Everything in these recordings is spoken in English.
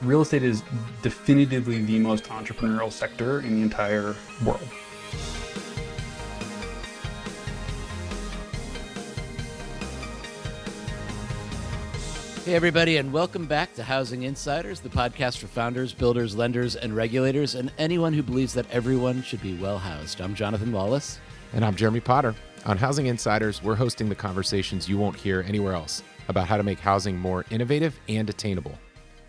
real estate is definitively the most entrepreneurial sector in the entire world. Hey, everybody, and welcome back to Housing Insiders, the podcast for founders, builders, lenders, and regulators, and anyone who believes that everyone should be well housed. I'm Jonathan Lawless. And I'm Jeremy Potter. On Housing Insiders, we're hosting the conversations you won't hear anywhere else about how to make housing more innovative and attainable.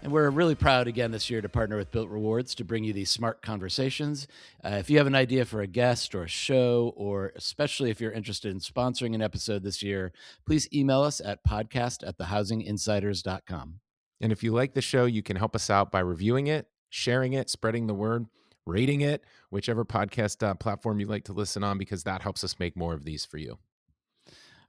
And we're really proud again this year to partner with Built Rewards to bring you these smart conversations. If you have an idea for a guest or a show, or especially if you're interested in sponsoring an episode this year, please email us at podcast@thehousinginsiders.com. And if you like the show, you can help us out by reviewing it, sharing it, spreading the word, rating it, whichever podcast platform you like to listen on, because that helps us make more of these for you.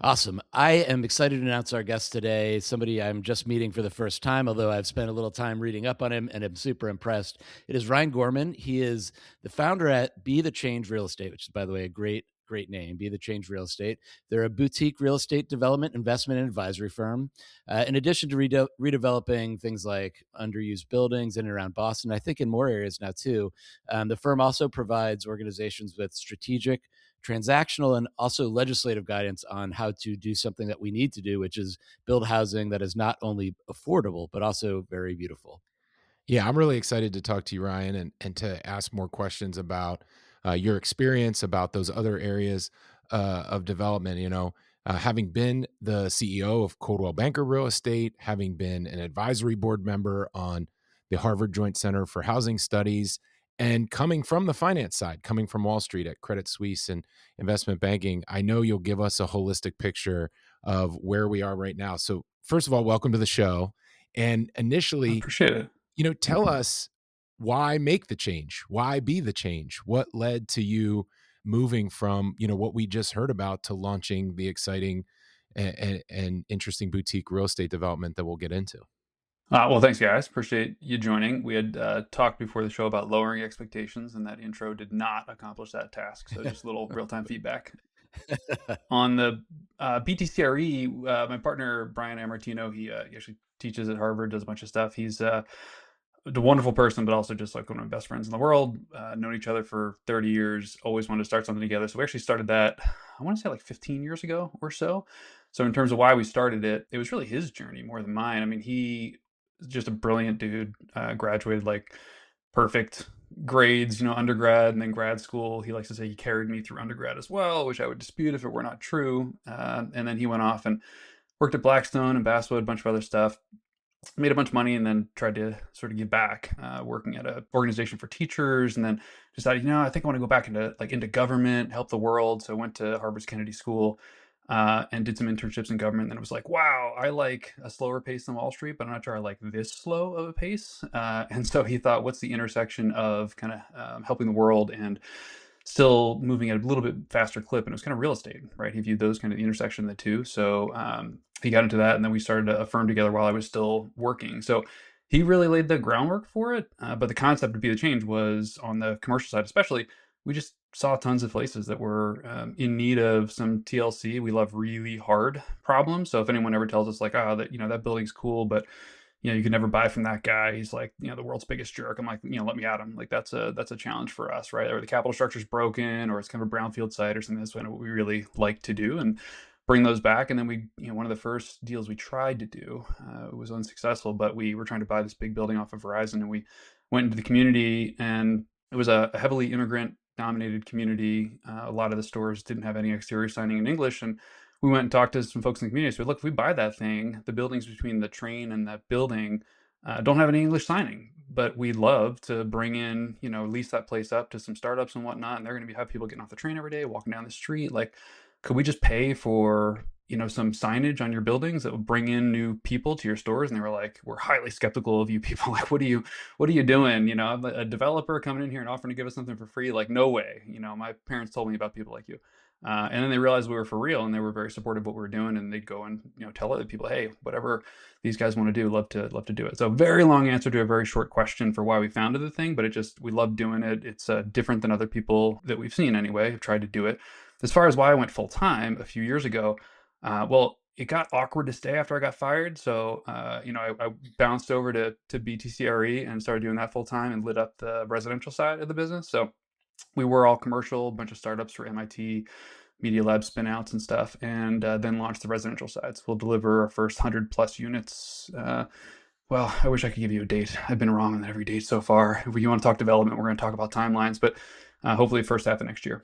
Awesome. I am excited to announce our guest today, somebody I'm just meeting for the first time, although I've spent a little time reading up on him and I'm super impressed. It is Ryan Gorman. He is the founder at Be the Change Real Estate, which is, by the way, a great name, Be the Change Real Estate. They're a boutique real estate development, investment, and advisory firm. In addition to redeveloping things like underused buildings in and around Boston, I think in more areas now too, the firm also provides organizations with strategic, transactional, and also legislative guidance on how to do something that we need to do, which is build housing that is not only affordable, but also very beautiful. Yeah, I'm really excited to talk to you, Ryan, and to ask more questions about your experience, about those other areas of development. Having been the CEO of Coldwell Banker Real Estate, having been an advisory board member on the Harvard Joint Center for Housing Studies, and coming from the finance side, coming from Wall Street at Credit Suisse and investment banking, I know you'll give us a holistic picture of where we are right now. So first of all, welcome to the show. And initially, Appreciate it. Tell us, why make the change? Why be the change? What led to you moving from, what we just heard about to launching the exciting and interesting boutique real estate development that we'll get into? Well, thanks, guys. Appreciate you joining. We had talked before the show about lowering expectations, and that intro did not accomplish that task. So just a little real-time feedback. On the btcRE, my partner, Brian Amortino, he actually teaches at Harvard, does a bunch of stuff. He's a wonderful person, but also just like one of my best friends in the world. Known each other for 30 years, always wanted to start something together. So we actually started that, I want to say like 15 years ago or so. So in terms of why we started it, it was really his journey more than mine. I mean, he is just a brilliant dude, graduated like perfect grades, undergrad and then grad school. He likes to say he carried me through undergrad as well, which I would dispute if it were not true. And then he went off and worked at Blackstone and Basswood, a bunch of other stuff, made a bunch of money, and then tried to sort of give back, working at an organization for teachers, and then decided, I think I want to go back into government, help the world. So I went to Harvard's Kennedy School, and did some internships in government. And it was like, wow, I like a slower pace than Wall Street, but I'm not sure I like this slow of a pace. And so he thought, what's the intersection of kind of helping the world and still moving at a little bit faster clip? And it was kind of real estate, right? He viewed those kind of the intersection of the two. So he got into that, and then we started a firm together while I was still working. So he really laid the groundwork for it. But the concept of Be the Change was on the commercial side, especially. We just saw tons of places that were in need of some TLC. We love really hard problems. So if anyone ever tells us like, oh, that building's cool, but you can never buy from that guy, he's like, the world's biggest jerk, I'm like, let me at him. Like that's a challenge for us, right? Or the capital structure's broken, or it's kind of a brownfield site or something. That's what we really like to do, and bring those back. And then we, one of the first deals we tried to do, it was unsuccessful, but we were trying to buy this big building off of Verizon, and we went into the community, and it was a heavily immigrant dominated community. A lot of the stores didn't have any exterior signing in English, and we went and talked to some folks in the community. So look, if we buy that thing, the buildings between the train and that building don't have any English signing, but we'd love to bring in, lease that place up to some startups and whatnot, and they're going to have people getting off the train every day, walking down the street. Like, could we just pay for some signage on your buildings that would bring in new people to your stores? And they were like, we're highly skeptical of you people. Like, what are you doing? I'm a developer coming in here and offering to give us something for free. Like, no way. My parents told me about people like you. And then they realized we were for real, and they were very supportive of what we were doing. And they'd go and tell other people, hey, whatever these guys want to do, love to do it. So very long answer to a very short question for why we founded the thing, but we love doing it. It's different than other people that we've seen anyway, have tried to do it. As far as why I went full time a few years ago, well, it got awkward to stay after I got fired. So, I bounced over to btcRE and started doing that full time and lit up the residential side of the business. So we were all commercial, a bunch of startups for MIT, Media Lab spinouts and stuff, and then launched the residential side. So we'll deliver our first 100+ units. Well, I wish I could give you a date. I've been wrong on every date so far. If you want to talk development, we're going to talk about timelines, but hopefully first half of next year.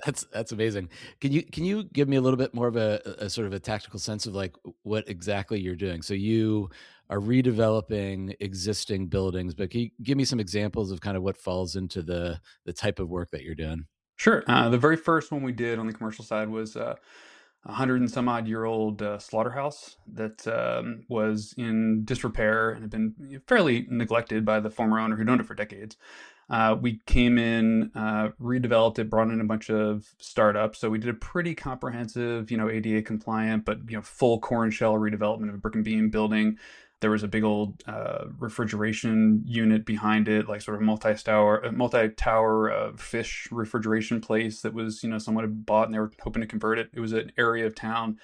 That's amazing. Can you give me a little bit more of a sort of a tactical sense of like what exactly you're doing? So you are redeveloping existing buildings, but can you give me some examples of kind of what falls into the type of work that you're doing? Sure. The very first one we did on the commercial side was a 100 and some odd year old slaughterhouse that was in disrepair and had been fairly neglected by the former owner who'd owned it for decades. We came in, redeveloped it, brought in a bunch of startups. So we did a pretty comprehensive, ADA compliant, but full core and shell redevelopment of a brick and beam building. There was a big old refrigeration unit behind it, like sort of multi-tower fish refrigeration place that was, someone had bought and they were hoping to convert it. It was an area of town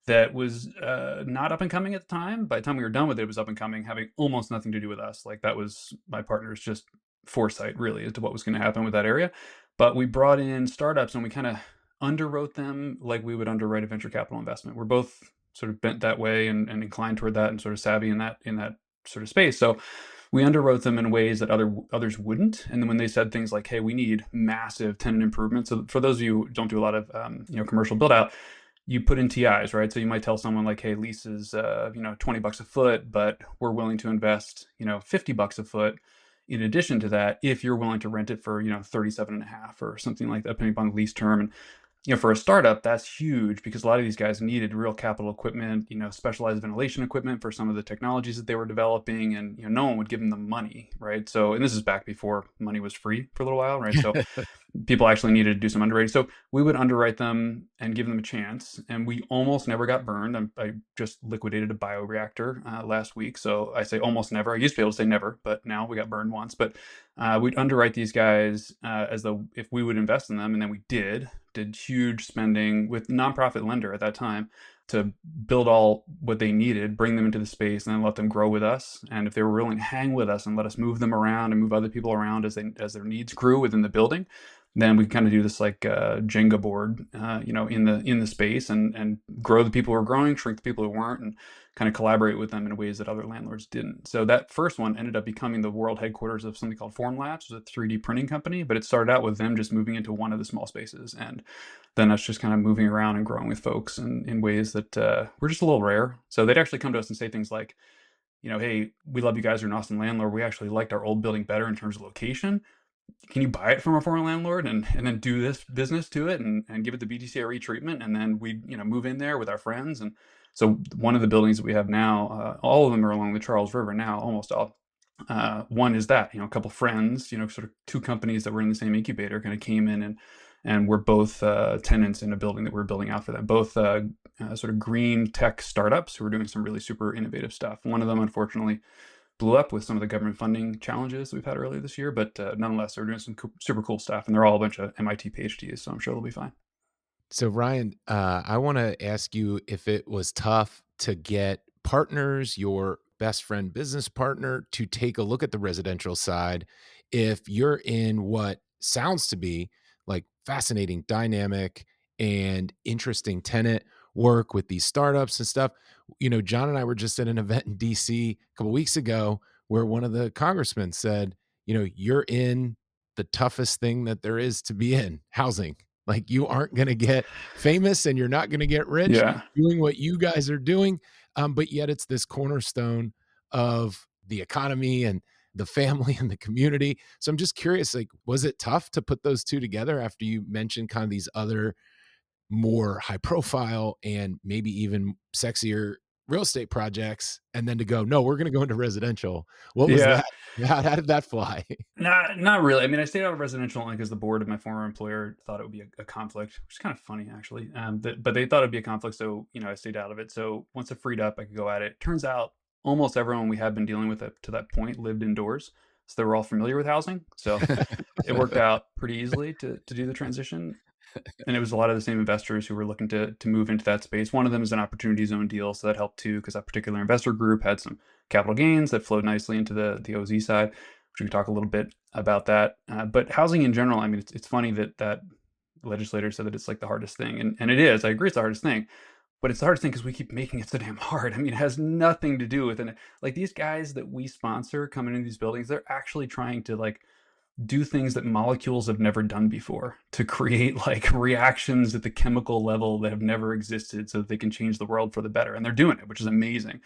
that was not up and coming at the time. By the time we were done with it, it was up and coming, having almost nothing to do with us. Like that was my partner's just foresight, really, as to what was going to happen with that area. But we brought in startups and we kind of underwrote them like we would underwrite a venture capital investment. We're both sort of bent that way and inclined toward that and sort of savvy in that sort of space. So we underwrote them in ways that others wouldn't. And then when they said things like, "Hey, we need massive tenant improvements," so for those of you who don't do a lot of commercial build out, you put in TIs, right? So you might tell someone like, "Hey, lease is $20 a foot, but we're willing to invest $50 a foot in addition to that if you're willing to rent it for 37 and a half or something like that, depending upon the lease term." And for a startup, that's huge because a lot of these guys needed real capital equipment, specialized ventilation equipment for some of the technologies that they were developing, and no one would give them the money, right? So, and this is back before money was free for a little while, right? So people actually needed to do some underwriting. So we would underwrite them and give them a chance, and we almost never got burned. I just liquidated a bioreactor last week, so I say almost never. I used to be able to say never, but now we got burned once. But we'd underwrite these guys as though if we would invest in them, and then we did huge spending with nonprofit lender at that time to build all what they needed, bring them into the space, and then let them grow with us. And if they were willing to hang with us and let us move them around and move other people around as their needs grew within the building, then we kind of do this like Jenga board, in the space and grow the people who are growing, shrink the people who weren't, and kind of collaborate with them in ways that other landlords didn't. So that first one ended up becoming the world headquarters of something called Formlabs, was a 3D printing company, but it started out with them just moving into one of the small spaces, and then us just kind of moving around and growing with folks in ways that were just a little rare. So they'd actually come to us and say things like, "Hey, we love you guys. You're an awesome landlord. We actually liked our old building better in terms of location. Can you buy it from a foreign landlord and then do this business to it and give it the btcRE treatment?" And then we move in there with our friends. And so one of the buildings that we have now, all of them are along the Charles River now, almost all. One is that a couple friends, sort of two companies that were in the same incubator kind of came in and we're both tenants in a building that we're building out for them. Both sort of green tech startups who are doing some really super innovative stuff. One of them, unfortunately, blew up with some of the government funding challenges we've had earlier this year, but nonetheless, they're doing some super cool stuff, and they're all a bunch of MIT PhDs, so I'm sure they'll be fine. So Ryan, I want to ask you if it was tough to get partners, your best friend business partner, to take a look at the residential side if you're in what sounds to be like fascinating, dynamic, and interesting tenant work with these startups and stuff. John and I were just at an event in DC a couple weeks ago where one of the congressmen said, you're in the toughest thing that there is to be in, housing. Like you aren't going to get famous and you're not going to get rich Yeah. doing what you guys are doing. But yet it's this cornerstone of the economy and the family and the community. So I'm just curious, like, was it tough to put those two together after you mentioned kind of these other more high profile and maybe even sexier real estate projects, and then to go, no, we're going to go into residential? What was Yeah. that? How did that fly? Not really. I mean, I stayed out of residential only because the board of my former employer thought it would be a conflict, which is kind of funny actually. But they thought it'd be a conflict, so I stayed out of it. So once it freed up, I could go at it. Turns out almost everyone we had been dealing with up to that point lived indoors, so they were all familiar with housing. So it worked out pretty easily to do the transition. And it was a lot of the same investors who were looking to move into that space. One of them is an opportunity zone deal, so that helped too, because that particular investor group had some capital gains that flowed nicely into the OZ side, which we can talk a little bit about that. But housing in general, I mean, it's funny that legislator said that it's like the hardest thing, and it is. I agree, it's the hardest thing. But it's the hardest thing because we keep making it so damn hard. I mean, it has nothing to do with it. Like these guys that we sponsor coming into these buildings, they're actually trying to like do things that molecules have never done before to create like reactions at the chemical level that have never existed so that they can change the world for the better. And they're doing it, which is amazing.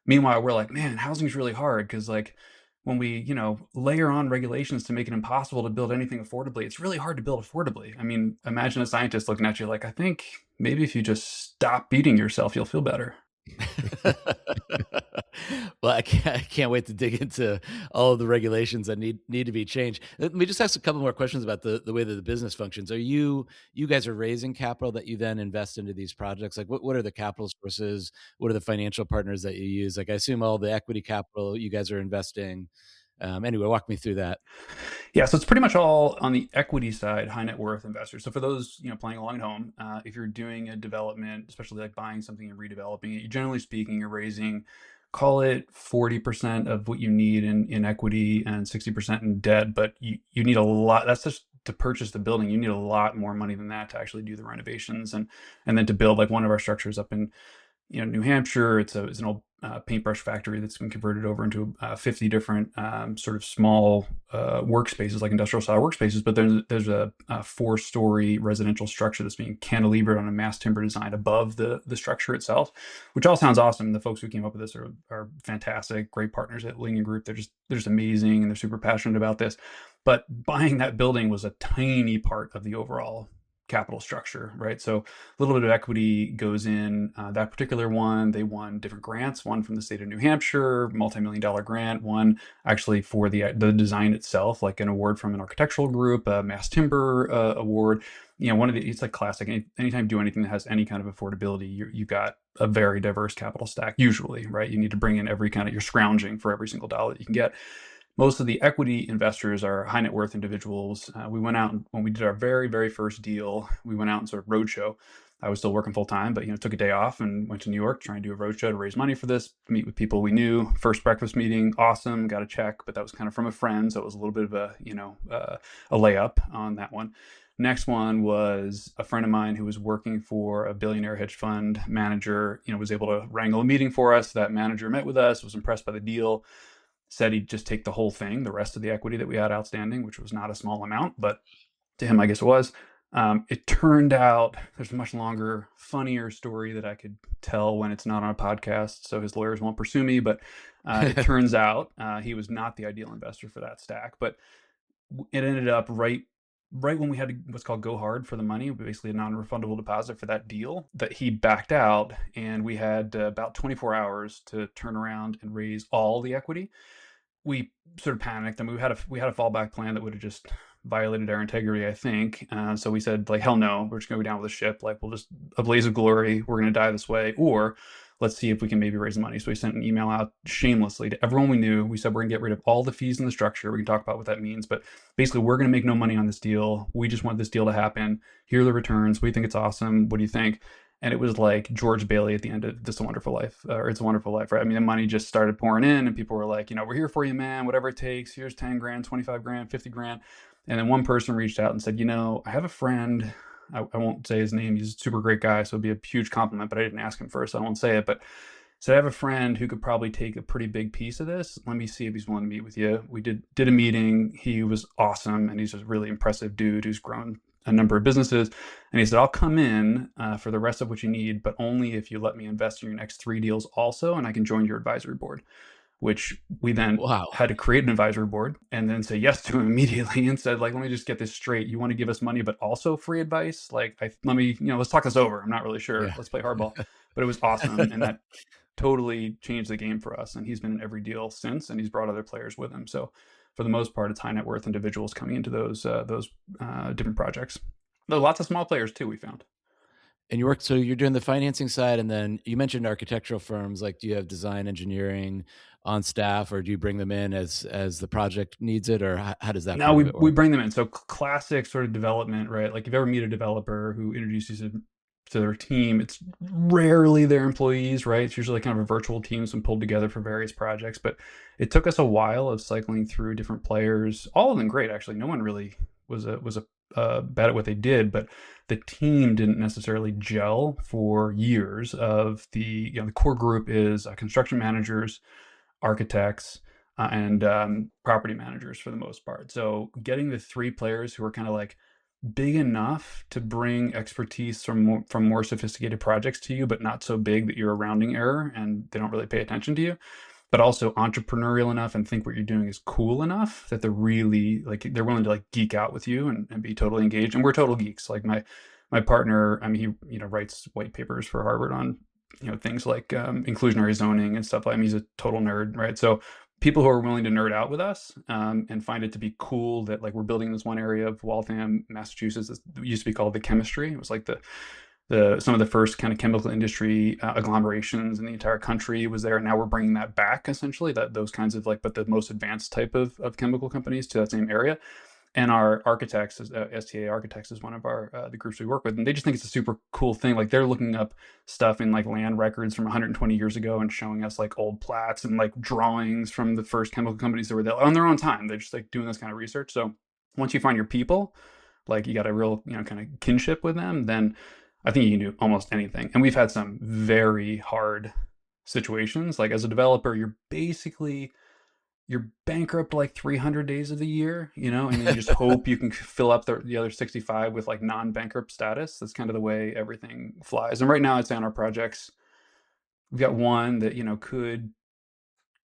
Meanwhile, we're like, man, housing's really hard because like when we, layer on regulations to make it impossible to build anything affordably, it's really hard to build affordably. I mean, imagine a scientist looking at you like, I think maybe if you just stop beating yourself, you'll feel better. Well, I can't wait to dig into all of the regulations that need to be changed. Let me just ask a couple more questions about the way that the business functions. Are you guys are raising capital that you then invest into these projects? Like what are the capital sources? What are the financial partners that you use? Like I assume all the equity capital you guys are investing. Anyway, walk me through that. Yeah, so it's pretty much all on the equity side, high net worth investors. So for those playing along at home, if you're doing a development, especially like buying something and redeveloping it, generally speaking, you're raising, call it 40% of what you need in equity and 60% in debt. But you need a lot. That's just to purchase the building. You need a lot more money than that to actually do the renovations and then to build like one of our structures up in New Hampshire. It's an old paintbrush factory that's been converted over into 50 different sort of small workspaces, like industrial style workspaces. But there's a 4-story residential structure that's being cantilevered on a mass timber design above the structure itself, which all sounds awesome. The folks who came up with this are fantastic, great partners at Lincoln Group. They're just amazing, and they're super passionate about this. But buying that building was a tiny part of the overall capital structure, right? So a little bit of equity goes in that particular one. They won different grants, one from the state of New Hampshire, multi-million-dollar grant, one actually for the design itself, like an award from an architectural group, a mass timber award. It's like classic. Anytime you do anything that has any kind of affordability, you got a very diverse capital stack, usually, right? You need to bring in every kind of, you're scrounging for every single dollar that you can get. Most of the equity investors are high net worth individuals. We went out and when we did our very, very first deal, we went out and sort of roadshow. I was still working full time, but took a day off and went to New York trying to do a roadshow to raise money for this, meet with people we knew. First breakfast meeting, awesome, got a check, but that was kind of from a friend, so it was a little bit of a layup on that one. Next one was a friend of mine who was working for a billionaire hedge fund manager. Was able to wrangle a meeting for us. That manager met with us, was impressed by the deal, said he'd just take the whole thing, the rest of the equity that we had outstanding, which was not a small amount, but to him, I guess it was. It turned out there's a much longer, funnier story that I could tell when it's not on a podcast, so his lawyers won't pursue me. But it turns out he was not the ideal investor for that stack. But it ended up right when we had what's called go hard for the money, basically a non-refundable deposit for that deal, that he backed out, and we had about 24 hours to turn around and raise all the equity. We sort of panicked, and we had a fallback plan that would have just violated our integrity, I think. So we said, like, hell no, we're just gonna go down with the ship. Like, we'll just a blaze of glory. We're gonna die this way, or let's see if we can maybe raise the money. So we sent an email out shamelessly to everyone we knew. We said we're gonna get rid of all the fees in the structure. We can talk about what that means, but basically we're gonna make no money on this deal. We just want this deal to happen. Here are the returns. We think it's awesome. What do you think? And it was like George Bailey at the end of This a Wonderful Life, or It's a Wonderful Life, right? I mean, the money just started pouring in, and people were like, we're here for you, man, whatever it takes. Here's 10 grand, 25 grand, 50 grand. And then one person reached out and said, I have a friend. I won't say his name. He's a super great guy, so it'd be a huge compliment, but I didn't ask him first, so I won't say it. But so I have a friend who could probably take a pretty big piece of this. Let me see if he's willing to meet with you. We did a meeting. He was awesome, and he's a really impressive dude who's grown a number of businesses. And he said, I'll come in for the rest of what you need, but only if you let me invest in your next 3 deals also, and I can join your advisory board. Which we then Wow. had to create an advisory board and then say yes to him immediately and said, like, let me just get this straight. You want to give us money, but also free advice? Like, let's talk this over. I'm not really sure. Yeah. Let's play hardball. But it was awesome. And that totally changed the game for us. And he's been in every deal since, and he's brought other players with him. So for the most part, it's high net worth individuals coming into those different projects. Though lots of small players too, we found. And you work, so you're doing the financing side, and then you mentioned architectural firms. Like, do you have design engineering on staff, or do you bring them in as the project needs it, or how does that Now part of we it we work? bring them in. So classic sort of development, right? Like if you ever meet a developer who introduces you to their team, it's rarely their employees, right? It's usually kind of a virtual team, some pulled together for various projects. But it took us a while of cycling through different players. All of them great, actually. No one really was bad at what they did, but the team didn't necessarily gel for years. Of the core group is construction managers, architects, and property managers for the most part. So getting the three players who are kind of like big enough to bring expertise from more sophisticated projects to you, but not so big that you're a rounding error and they don't really pay attention to you, but also entrepreneurial enough and think what you're doing is cool enough that they're really like they're willing to like geek out with you and be totally engaged. And we're total geeks. Like my partner, I mean, he writes white papers for Harvard on things like inclusionary zoning and stuff. I mean, he's a total nerd, right? So people who are willing to nerd out with us and find it to be cool that like we're building this one area of Waltham, Massachusetts. It used to be called the Chemistry. It was like the some of the first kind of chemical industry agglomerations in the entire country was there. And now we're bringing that back, essentially, that those kinds of like, but the most advanced type of chemical companies to that same area. And our architects, STA Architects is one of our the groups we work with, and they just think it's a super cool thing. Like they're looking up stuff in like land records from 120 years ago and showing us like old plats and like drawings from the first chemical companies that were there on their own time. They're just like doing this kind of research. So once you find your people, like you got a real kind of kinship with them, then I think you can do almost anything. And we've had some very hard situations. Like as a developer, you're bankrupt like 300 days of the year, and then you just hope you can fill up the other 65 with like non-bankrupt status. That's kind of the way everything flies. And right now I'd say on our projects, we've got one that, could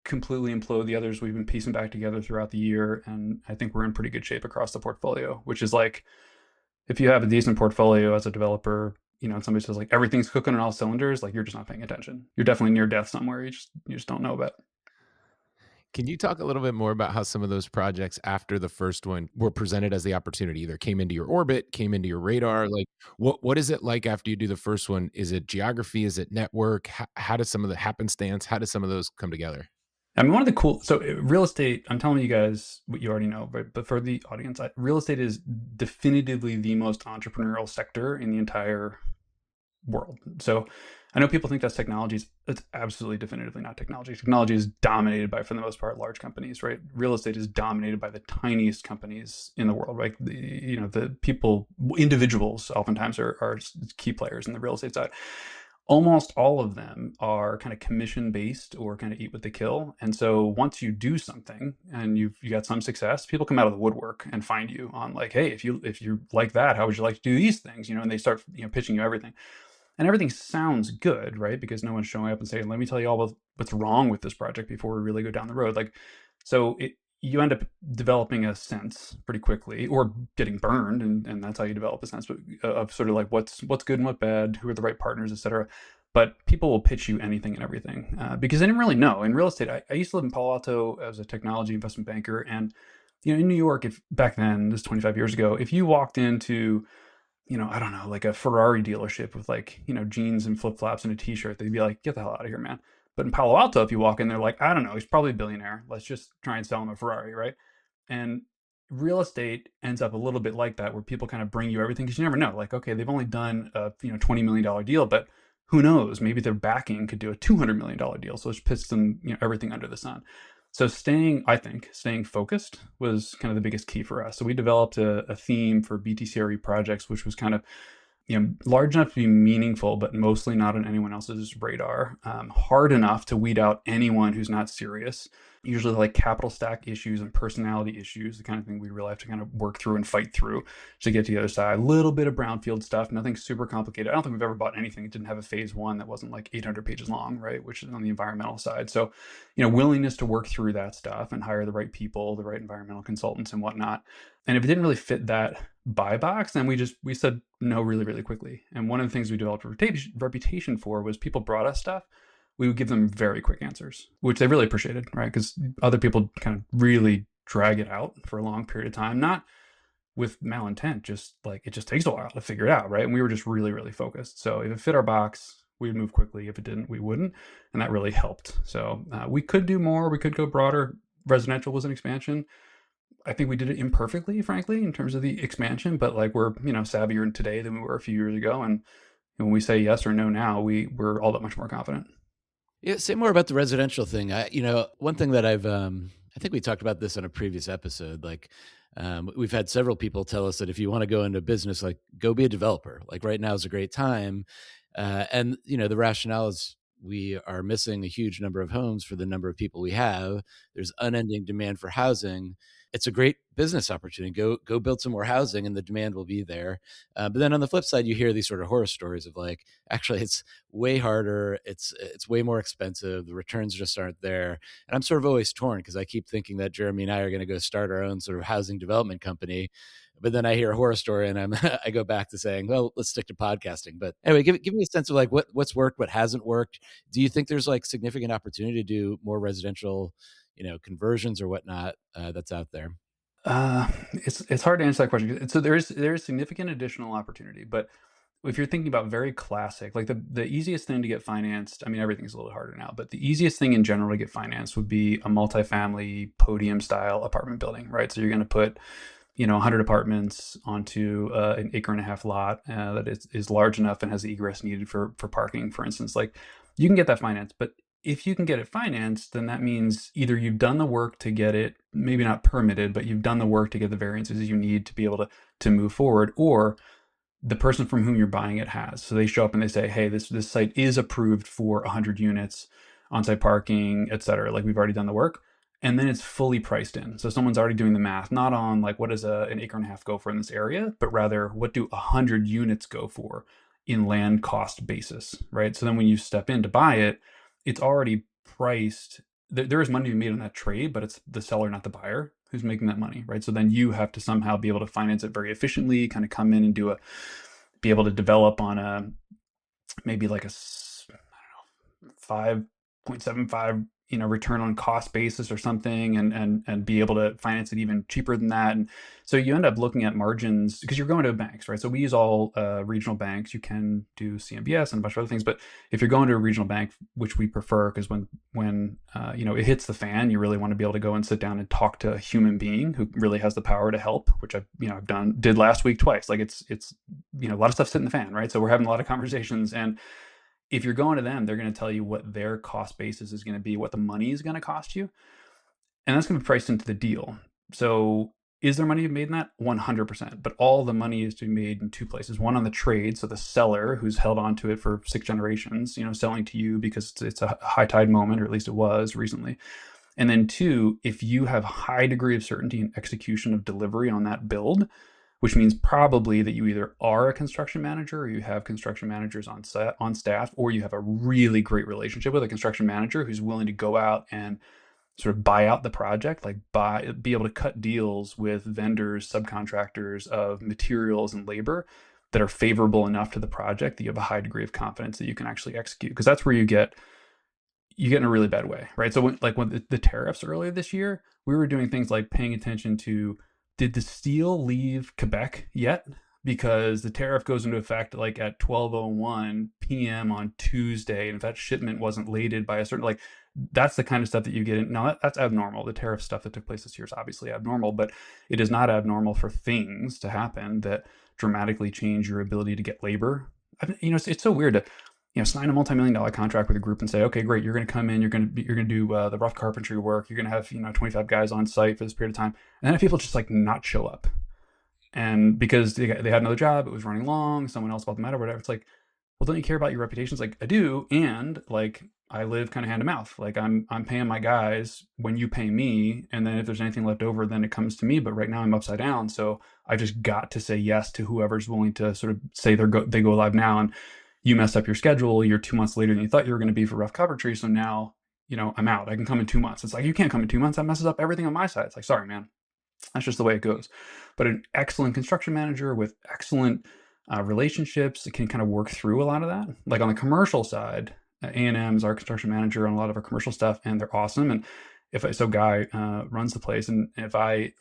completely implode. The others we've been piecing back together throughout the year. And I think we're in pretty good shape across the portfolio, which is like, if you have a decent portfolio as a developer, and somebody says like everything's cooking on all cylinders, like you're just not paying attention. You're definitely near death somewhere. You just don't know about. Can you talk a little bit more about how some of those projects after the first one were presented as the opportunity, either came into your orbit, came into your radar? Like, what is it like after you do the first one? Is it geography? Is it network? How does some of the happenstance? How does some of those come together? I mean, one of the cool, so real estate, I'm telling you guys what you already know, but for the audience, real estate is definitively the most entrepreneurial sector in the entire world. So I know people think that's technology. It's absolutely definitively not technology. Technology is dominated by, for the most part, large companies, right? Real estate is dominated by the tiniest companies in the world, right? The people, individuals oftentimes are key players in the real estate side. Almost all of them are kind of commission based or kind of eat what they kill. And so once you do something and you got some success, people come out of the woodwork and find you on like, hey, if you like that, how would you like to do these things? And they start pitching you everything. And everything sounds good, right? Because no one's showing up and saying, let me tell you all what's wrong with this project before we really go down the road. Like, so you end up developing a sense pretty quickly, or getting burned, and that's how you develop a sense of sort of like what's good and what bad, who are the right partners, etc. But people will pitch you anything and everything because they didn't really know. In real estate, I used to live in Palo Alto as a technology investment banker, and in New York, if back then, this is 25 years ago, if you walked into I don't know, like a Ferrari dealership with like, jeans and flip flops and a t-shirt, they'd be like, get the hell out of here, man. But in Palo Alto, if you walk in, they're like, I don't know, he's probably a billionaire. Let's just try and sell him a Ferrari, right? And real estate ends up a little bit like that, where people kind of bring you everything because you never know. Like, okay, they've only done a $20 million deal, but who knows? Maybe their backing could do a $200 million deal. So it puts them, everything under the sun. So I think staying focused was kind of the biggest key for us. So we developed a theme for btcRE projects, which was kind of large enough to be meaningful, but mostly not on anyone else's radar. Hard enough to weed out anyone who's not serious. Usually like capital stack issues and personality issues, the kind of thing we really have to kind of work through and fight through to get to the other side. A little bit of brownfield stuff, nothing super complicated. I don't think we've ever bought anything that didn't have a phase one that wasn't like 800 pages long, right? Which is on the environmental side. So, willingness to work through that stuff and hire the right people, the right environmental consultants and whatnot. And if it didn't really fit that buy box, then we said no really, really quickly. And one of the things we developed a reputation for was people brought us stuff, we would give them very quick answers, which they really appreciated, right? Because other people kind of really drag it out for a long period of time. Not with malintent, just like it just takes a while to figure it out, right? And we were just really, really focused. So if it fit our box, we would move quickly. If it didn't, we wouldn't. And that really helped. So we could do more. We could go broader. Residential was an expansion. I think we did it imperfectly, frankly, in terms of the expansion, but like we're, savvier today than we were a few years ago. And when we say yes or no now, we're all that much more confident. Yeah, say more about the residential thing. One thing that I think we talked about this on a previous episode. Like, we've had several people tell us that if you want to go into business, like, go be a developer. Like, right now is a great time, and the rationale is we are missing a huge number of homes for the number of people we have. There's unending demand for housing. It's a great business opportunity. Go build some more housing, and the demand will be there. But then on the flip side, you hear these sort of horror stories of like, actually, it's way harder. It's way more expensive. The returns just aren't there. And I'm sort of always torn because I keep thinking that Jeremy and I are going to go start our own sort of housing development company. But then I hear a horror story and I go back to saying, well, let's stick to podcasting. But anyway, give me a sense of like what's worked, what hasn't worked. Do you think there's like significant opportunity to do more residential, conversions or whatnot that's out there? It's hard to answer that question. So there is significant additional opportunity, but if you're thinking about very classic, like the easiest thing to get financed, I mean, everything's a little harder now, but the easiest thing in general to get financed would be a multifamily podium style apartment building, right? So you're going to put 100 apartments onto an acre and a half lot that is large enough and has the egress needed for parking, for instance. Like, you can get that financed, but if you can get it financed, then that means either you've done the work to get it, maybe not permitted, but you've done the work to get the variances you need to be able to move forward, or the person from whom you're buying it has. So they show up and they say, hey, this site is approved for 100 units, on-site parking, et cetera. Like, we've already done the work. And then it's fully priced in. So someone's already doing the math, not on like, what does an acre and a half go for in this area, but rather, what do 100 units go for in land cost basis, right? So then when you step in to buy it, it's already priced. There is money to be made on that trade, but it's the seller, not the buyer, who's making that money, right? So then you have to somehow be able to finance it very efficiently, kind of come in and be able to develop on a, maybe like a, I don't know, 5.75 return on cost basis or something, and be able to finance it even cheaper than that. And so you end up looking at margins because you're going to banks, right? So we use all regional banks. You can do CMBS and a bunch of other things, but if you're going to a regional bank, which we prefer, because when it hits the fan, you really want to be able to go and sit down and talk to a human being who really has the power to help, which I've did last week twice. Like, it's a lot of stuff's hitting the fan, right? So we're having a lot of conversations, and if you're going to them, they're going to tell you what their cost basis is going to be, what the money is going to cost you. And that's going to be priced into the deal. So is there money made in that? 100%. But all the money is to be made in two places. One, on the trade. So the seller, who's held on to it for 6 generations, selling to you because it's a high tide moment, or at least it was recently. And then 2, if you have a high degree of certainty in execution of delivery on that build, which means probably that you either are a construction manager, or you have construction managers on staff, or you have a really great relationship with a construction manager who's willing to go out and sort of buy out the project, like be able to cut deals with vendors, subcontractors of materials and labor that are favorable enough to the project that you have a high degree of confidence that you can actually execute. Because that's where you get in a really bad way, right? So when the tariffs earlier this year, we were doing things like paying attention to, did the steel leave Quebec yet? Because the tariff goes into effect like at 12:01 p.m. on Tuesday, and if that shipment wasn't laden by a certain, like, that's the kind of stuff that you get in. Now that's abnormal. The tariff stuff that took place this year is obviously abnormal, but it is not abnormal for things to happen that dramatically change your ability to get labor. It's so weird to sign a multi-million-dollar contract with a group and say, okay, great, you're going to come in, you're going to do the rough carpentry work, you're going to have 25 guys on site for this period of time, and then if people just like not show up, and because they had another job, it was running long, someone else bought them out or whatever. It's like, well, don't you care about your reputation? It's like, I do, and like, I live kind of hand to mouth. Like, I'm paying my guys when you pay me, and then if there's anything left over, then it comes to me. But right now I'm upside down, so I just got to say yes to whoever's willing to sort of say they go live now. And you messed up your schedule, you're 2 months later than you thought you were going to be for rough carpentry, so now I'm out. I can come in 2 months. It's like, you can't come in 2 months. That messes up everything on my side. It's like, sorry, man. That's just the way it goes. But an excellent construction manager with excellent relationships can kind of work through a lot of that. Like, on the commercial side, A&M is our construction manager on a lot of our commercial stuff, and they're awesome. And so Guy runs the place, and if Guy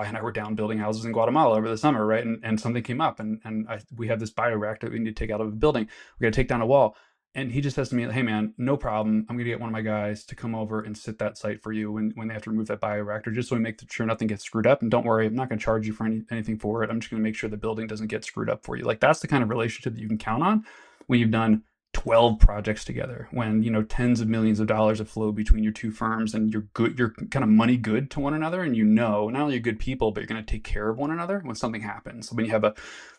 and I were down building houses in Guatemala over the summer, right, and something came up, and we have this bioreactor that we need to take out of a building, we got to take down a wall. And he just says to me, hey man, no problem. I'm going to get one of my guys to come over and sit that site for you when they have to remove that bioreactor, just so we make sure nothing gets screwed up. And don't worry, I'm not going to charge you for anything for it. I'm just going to make sure the building doesn't get screwed up for you. Like, that's the kind of relationship that you can count on when you've done 12 projects together, when, tens of millions of dollars have flowed between your two firms, and you're kind of money good to one another. And not only you're good people, but you're going to take care of one another when something happens. When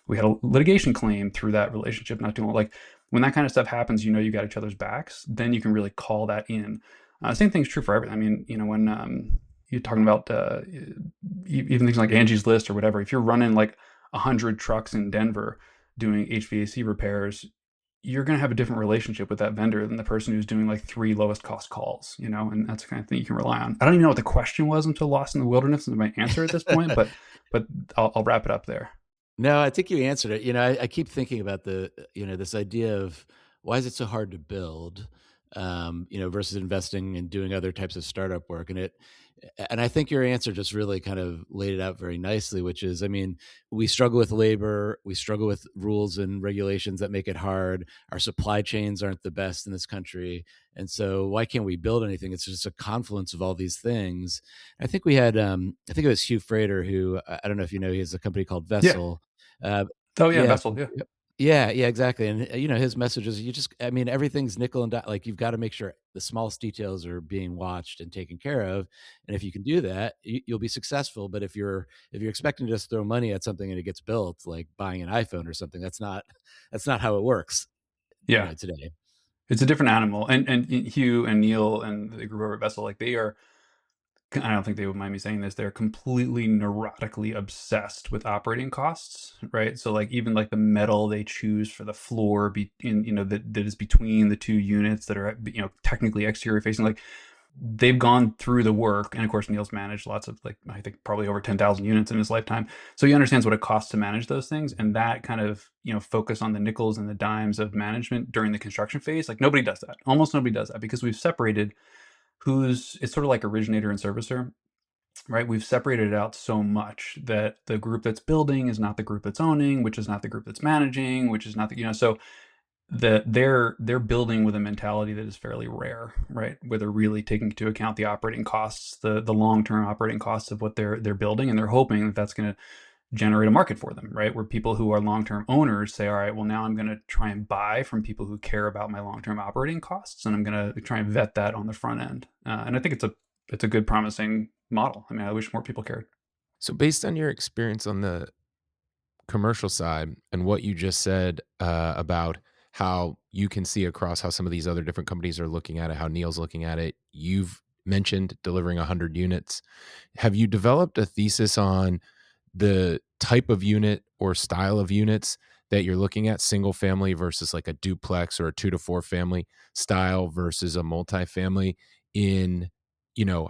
we had a litigation claim through that relationship not too long, like, when that kind of stuff happens, you got each other's backs, then you can really call that in. Same thing's true for everything. I mean, when you're talking about even things like Angie's List or whatever, if you're running like 100 trucks in Denver doing HVAC repairs, you're going to have a different relationship with that vendor than the person who's doing like 3 lowest cost calls, and that's the kind of thing you can rely on. I don't even know what the question was until Lost in the Wilderness and my answer at this point, but I'll wrap it up there. No, I think you answered it. I keep thinking about this idea of why is it so hard to build, versus investing and doing other types of startup work. And I think your answer just really kind of laid it out very nicely, which is, I mean, we struggle with labor, we struggle with rules and regulations that make it hard. Our supply chains aren't the best in this country. And so why can't we build anything? It's just a confluence of all these things. I think we had, I think it was Hugh Frater, who, I don't know if you know, he has a company called Yeah. Vessel. Oh yeah, Yeah. Vessel. Yeah. Yeah, exactly. And his message is everything's nickel and dime. Like, you've got to make sure the smallest details are being watched and taken care of. And if you can do that, you'll be successful. But if you're expecting to just throw money at something and it gets built, like buying an iPhone or something, that's not how it works, Yeah. today. It's a different animal. And Hugh and Neil and the group over at Vessel, like, they are, I don't think they would mind me saying this, they're completely neurotically obsessed with operating costs, right? So like, even like the metal they choose for the floor that is between the two units that are technically exterior facing, like, they've gone through the work. And of course, Neil's managed lots of, like, I think probably over 10,000 units in his lifetime, so he understands what it costs to manage those things. And that kind of focus on the nickels and the dimes of management during the construction phase, like, nobody does that. Almost nobody does that, because we've separated it's sort of like originator and servicer, right? We've separated it out so much that the group that's building is not the group that's owning, which is not the group that's managing, which is not the, so they're building with a mentality that is fairly rare, right? Where they're really taking into account the operating costs, the long-term operating costs of what they're building, and they're hoping that that's going to generate a market for them, right? Where people who are long-term owners say, all right, well, now I'm going to try and buy from people who care about my long-term operating costs, and I'm going to try and vet that on the front end. And I think it's a good, promising model. I mean, I wish more people cared. So based on your experience on the commercial side and what you just said about how you can see across how some of these other different companies are looking at it, how Neil's looking at it, you've mentioned delivering 100 units. Have you developed a thesis on the type of unit or style of units that you're looking at, single family versus like a duplex or a 2 to 4 family style versus a multifamily, in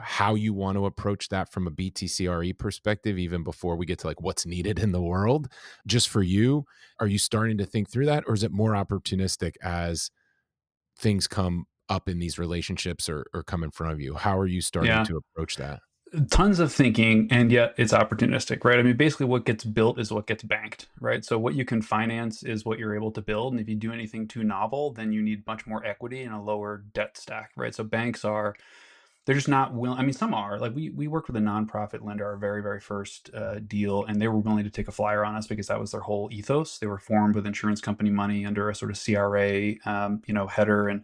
how you want to approach that from a btcRE perspective, even before we get to like what's needed in the world just for you? Are you starting to think through that, or is it more opportunistic as things come up in these relationships or come in front of you? How are you starting Yeah. to approach that? Tons of thinking, and yet it's opportunistic, right? I mean, basically what gets built is what gets banked, right? So what you can finance is what you're able to build. And if you do anything too novel, then you need much more equity and a lower debt stack, right? So banks they're just not willing. I mean, some are. Like, we worked with a nonprofit lender, our very, very first deal, and they were willing to take a flyer on us because that was their whole ethos. They were formed with insurance company money under a sort of CRA, header,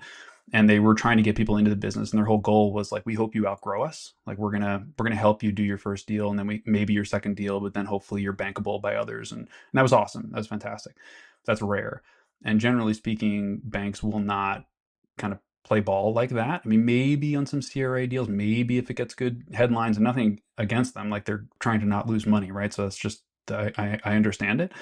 and they were trying to get people into the business. And their whole goal was like, we hope you outgrow us. Like, we're gonna help you do your first deal, and then maybe your second deal, but then hopefully you're bankable by others. And that was awesome. That was fantastic. That's rare. And generally speaking, banks will not kind of play ball like that. I mean, maybe on some CRA deals, maybe if it gets good headlines, and nothing against them, like, they're trying to not lose money, right? So that's just, I understand it,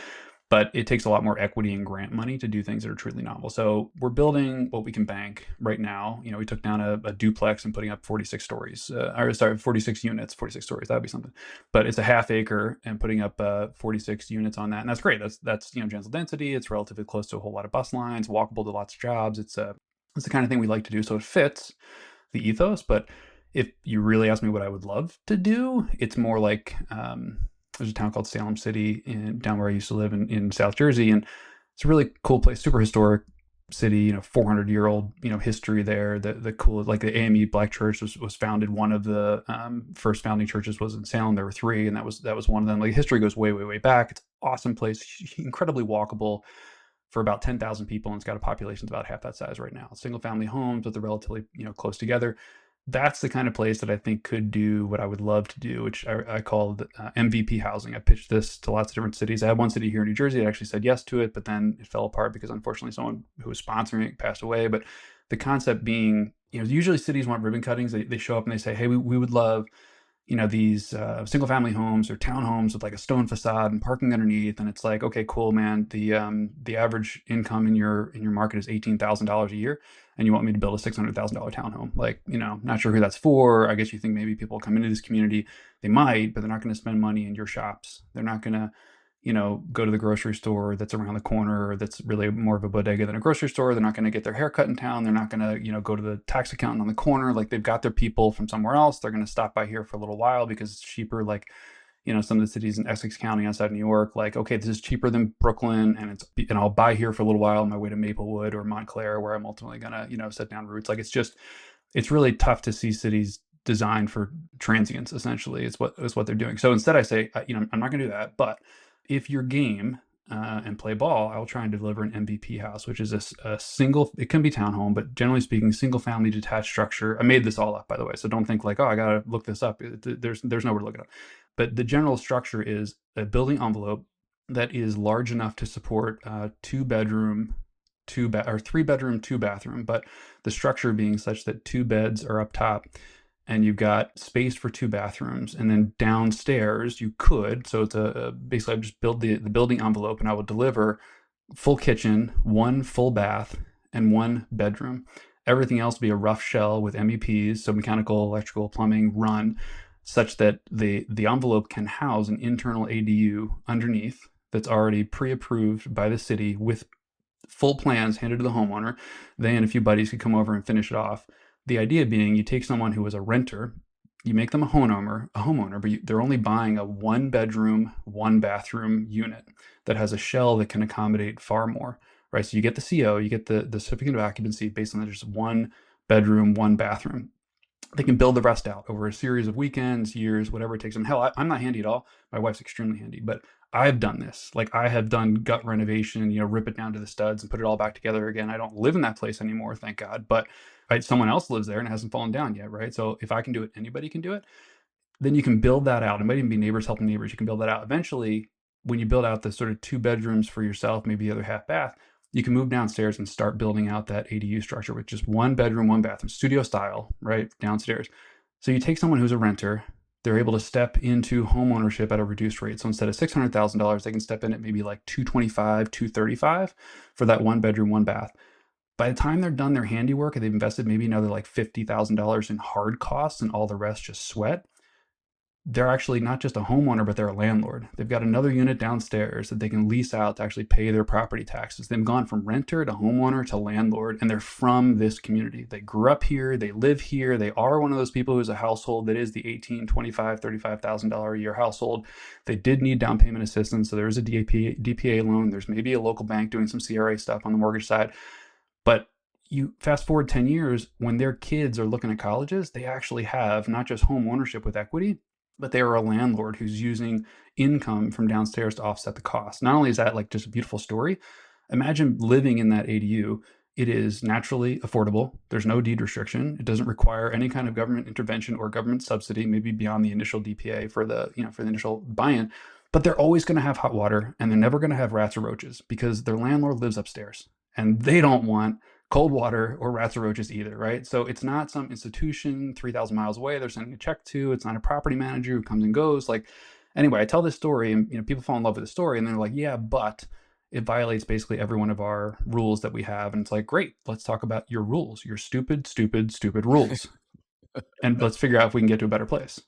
but it takes a lot more equity and grant money to do things that are truly novel. So we're building what we can bank right now. We took down a duplex and putting up 46 stories, 46 units, 46 stories. That'd be something. But it's a half acre and putting up 46 units on that. And that's great. That's gentle density. It's relatively close to a whole lot of bus lines, walkable to lots of jobs. It's the kind of thing we like to do. So it fits the ethos, but If you really ask me what I would love to do, it's more like there's a town called Salem City down where I used to live in South Jersey, and it's a really cool place, super historic city, 400-year-old, history there. The cool, like the AME Black Church was founded. One of the first founding churches was in Salem. There were three, and that was one of them. Like history goes way, way, way back. It's an awesome place, incredibly walkable for about 10,000 people, and it's got a population that's about half that size right now. Single family homes, but they're relatively, close together. That's the kind of place that I think could do what I would love to do, which I call MVP housing. I pitched this to lots of different cities. I had one city here in New Jersey that actually said yes to it, but then it fell apart because unfortunately someone who was sponsoring it passed away. But the concept being, usually cities want ribbon cuttings. They show up and they say, hey, we would love these single family homes or townhomes with like a stone facade and parking underneath. And it's like, okay, cool, man. The average income in your market is $18,000 a year, and you want me to build a $600,000 townhome. Like, not sure who that's for. I guess you think maybe people come into this community, they might, but they're not going to spend money in your shops. They're not going to, go to the grocery store that's around the corner, or that's really more of a bodega than a grocery store. They're not going to get their hair cut in town. They're not going to, go to the tax accountant on the corner. Like, they've got their people from somewhere else. They're going to stop by here for a little while because it's cheaper. Like, some of the cities in Essex County outside New York, like, okay, this is cheaper than Brooklyn, and I'll buy here for a little while on my way to Maplewood or Montclair, where I'm ultimately going to, set down roots. Like, it's really tough to see cities designed for transients. Essentially, it's what they're doing. So instead I say, I'm not going to do that, but if you're game and play ball, I'll try and deliver an MVP house, which is a single, it can be townhome, but generally speaking, single family detached structure. I made this all up, by the way, so don't think like, oh, I got to look this up. There's nowhere to look it up. But the general structure is a building envelope that is large enough to support 3 bedroom, 2 bathroom, but the structure being such that 2 beds are up top, and you've got space for 2 bathrooms, and then downstairs you could. So it's basically I just build the building envelope, and I will deliver full kitchen, 1 full bath, and 1 bedroom. Everything else will be a rough shell with MEPs, so mechanical, electrical, plumbing, run, such that the envelope can house an internal ADU underneath that's already pre-approved by the city with full plans handed to the homeowner. They and a few buddies could come over and finish it off. The idea being, you take someone who was a renter, you make them a homeowner, but they're only buying a 1 bedroom, 1 bathroom unit that has a shell that can accommodate far more, right? So you get the CO, you get the certificate of occupancy based on just 1 bedroom, 1 bathroom. They can build the rest out over a series of weekends, years, whatever it takes them. Hell, I'm not handy at all. My wife's extremely handy, but I've done this. Like, I have done gut renovation, rip it down to the studs and put it all back together again. I don't live in that place anymore, thank God, but someone else lives there and it hasn't fallen down yet, right? So if I can do it, anybody can do it. Then you can build that out. It might even be neighbors helping neighbors. You can build that out. Eventually, when you build out the sort of 2 bedrooms for yourself, maybe the other half bath, you can move downstairs and start building out that ADU structure with just 1 bedroom, 1 bathroom, studio style, right, downstairs. So you take someone who's a renter, they're able to step into home ownership at a reduced rate. So instead of $600,000, they can step in at maybe like $225,000, $235,000 for that 1 bedroom, 1 bath. By the time they're done their handiwork and they've invested maybe another like $50,000 in hard costs and all the rest just sweat, they're actually not just a homeowner, but they're a landlord. They've got another unit downstairs that they can lease out to actually pay their property taxes. They've gone from renter to homeowner to landlord, and they're from this community. They grew up here, they live here, they are one of those people who's a household that is the $18,000, $25,000, $35,000 a year household. They did need down payment assistance, so there's a DPA loan. There's maybe a local bank doing some CRA stuff on the mortgage side. But you fast forward 10 years, when their kids are looking at colleges, they actually have not just home ownership with equity, but they are a landlord who's using income from downstairs to offset the cost. Not only is that like just a beautiful story, imagine living in that ADU. It is naturally affordable. There's no deed restriction. It doesn't require any kind of government intervention or government subsidy, maybe beyond the initial DPA for the initial buy-in. But they're always going to have hot water, and they're never going to have rats or roaches because their landlord lives upstairs, and they don't want cold water or rats or roaches either, right? So it's not some institution 3,000 miles away they're sending a check to. It's not a property manager who comes and goes. Like, anyway, I tell this story, and people fall in love with the story, and they're like, yeah, but it violates basically every one of our rules that we have. And it's like, great, let's talk about your rules, your stupid, stupid, stupid rules, and let's figure out if we can get to a better place.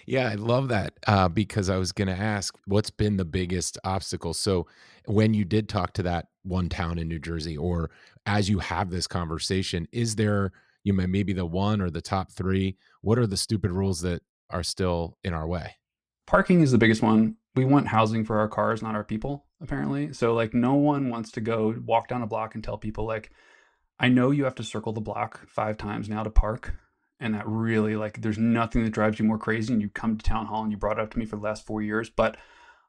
Yeah, I love that because I was going to ask, what's been the biggest obstacle? So when you did talk to that one town in New Jersey, or as you have this conversation, is there maybe the one or the top three? What are the stupid rules that are still in our way? Parking is the biggest one. We want housing for our cars, not our people, apparently. So like no one wants to go walk down a block and tell people like, I know you have to circle the block 5 times now to park. And that really, like, there's nothing that drives you more crazy. And you come to town hall and you brought it up to me for the last 4 years, but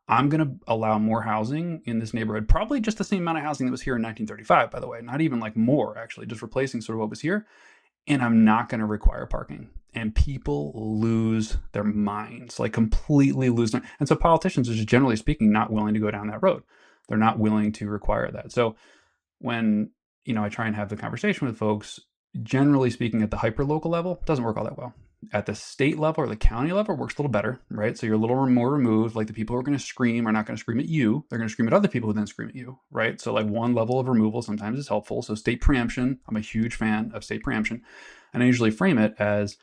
I'm going to allow more housing in this neighborhood, probably just the same amount of housing that was here in 1935, by the way, not even like more, actually, just replacing sort of what was here. And I'm not going to require parking. And people lose their minds, like completely lose their. And so politicians are just generally speaking not willing to go down that road. They're not willing to require that. So when I try and have the conversation with folks, generally speaking, at the hyper local level, it doesn't work all that well. At the state level or the county level, it works a little better, right? So you're a little more removed. Like the people who are going to scream are not going to scream at you; they're going to scream at other people who then scream at you, right? So like one level of removal sometimes is helpful. So state preemption, I'm a huge fan of state preemption, and I usually frame it as,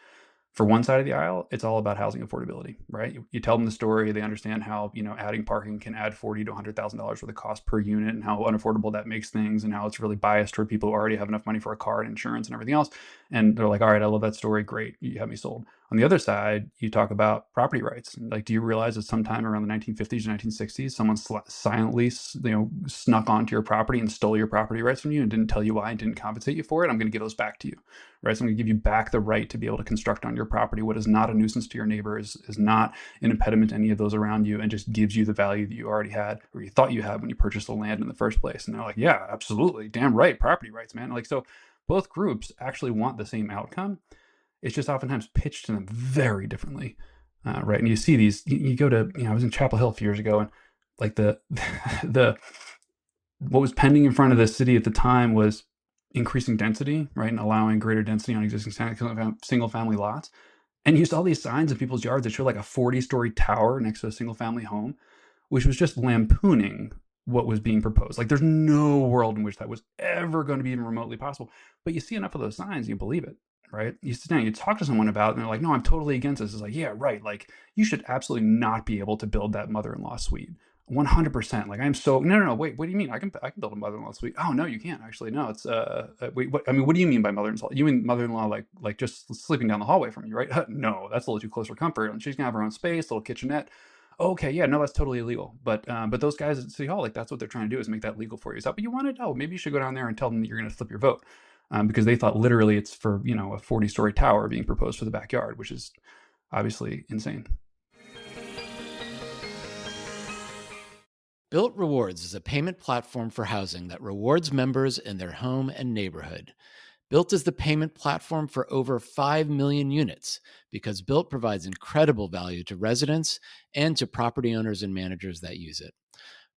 for one side of the aisle, it's all about housing affordability, right? You tell them the story, they understand how adding parking can add $40,000 to $100,000 worth of cost per unit, and how unaffordable that makes things, and how it's really biased toward people who already have enough money for a car and insurance and everything else. And they're like, all right, I love that story, great, you have me sold. On the other side, you talk about property rights. Like, do you realize that sometime around the 1950s or 1960s, someone silently, snuck onto your property and stole your property rights from you and didn't tell you why and didn't compensate you for it? I'm going to give those back to you, right? So I'm going to give you back the right to be able to construct on your property what is not a nuisance to your neighbor, is not an impediment to any of those around you, and just gives you the value that you already had or you thought you had when you purchased the land in the first place. And they're like, yeah, absolutely, damn right, property rights, man. Like, so both groups actually want the same outcome. It's just oftentimes pitched to them very differently, right? And you see these. You go to, I was in Chapel Hill a few years ago, and like the the what was pending in front of the city at the time was increasing density, right, and allowing greater density on existing single family lots. And you saw these signs in people's yards that show like a 40-story tower next to a single family home, which was just lampooning what was being proposed. Like, there's no world in which that was ever going to be even remotely possible. But you see enough of those signs, you believe it, right? You sit down, you talk to someone about it, and they're like, no, I'm totally against this. It's like, yeah, right. Like, you should absolutely not be able to build that mother-in-law suite. 100%. Like, I'm so, no, wait, what do you mean? I can build a mother-in-law suite. Oh, no, you can't actually. No, it's, wait, what, I mean, what do you mean by mother-in-law? You mean mother-in-law, like just sleeping down the hallway from you, right? No, that's a little too close for comfort. And she's gonna have her own space, little kitchenette. Okay, yeah, no, that's totally illegal. But those guys at City Hall, like, that's what they're trying to do, is make that legal for you. So, but you want to know, maybe you should go down there and tell them that you're going to flip your vote, because they thought literally it's for a 40-story tower being proposed for the backyard, which is obviously insane. Built Rewards is a payment platform for housing that rewards members in their home and neighborhood. Built is the payment platform for over 5 million units because Built provides incredible value to residents and to property owners and managers that use it.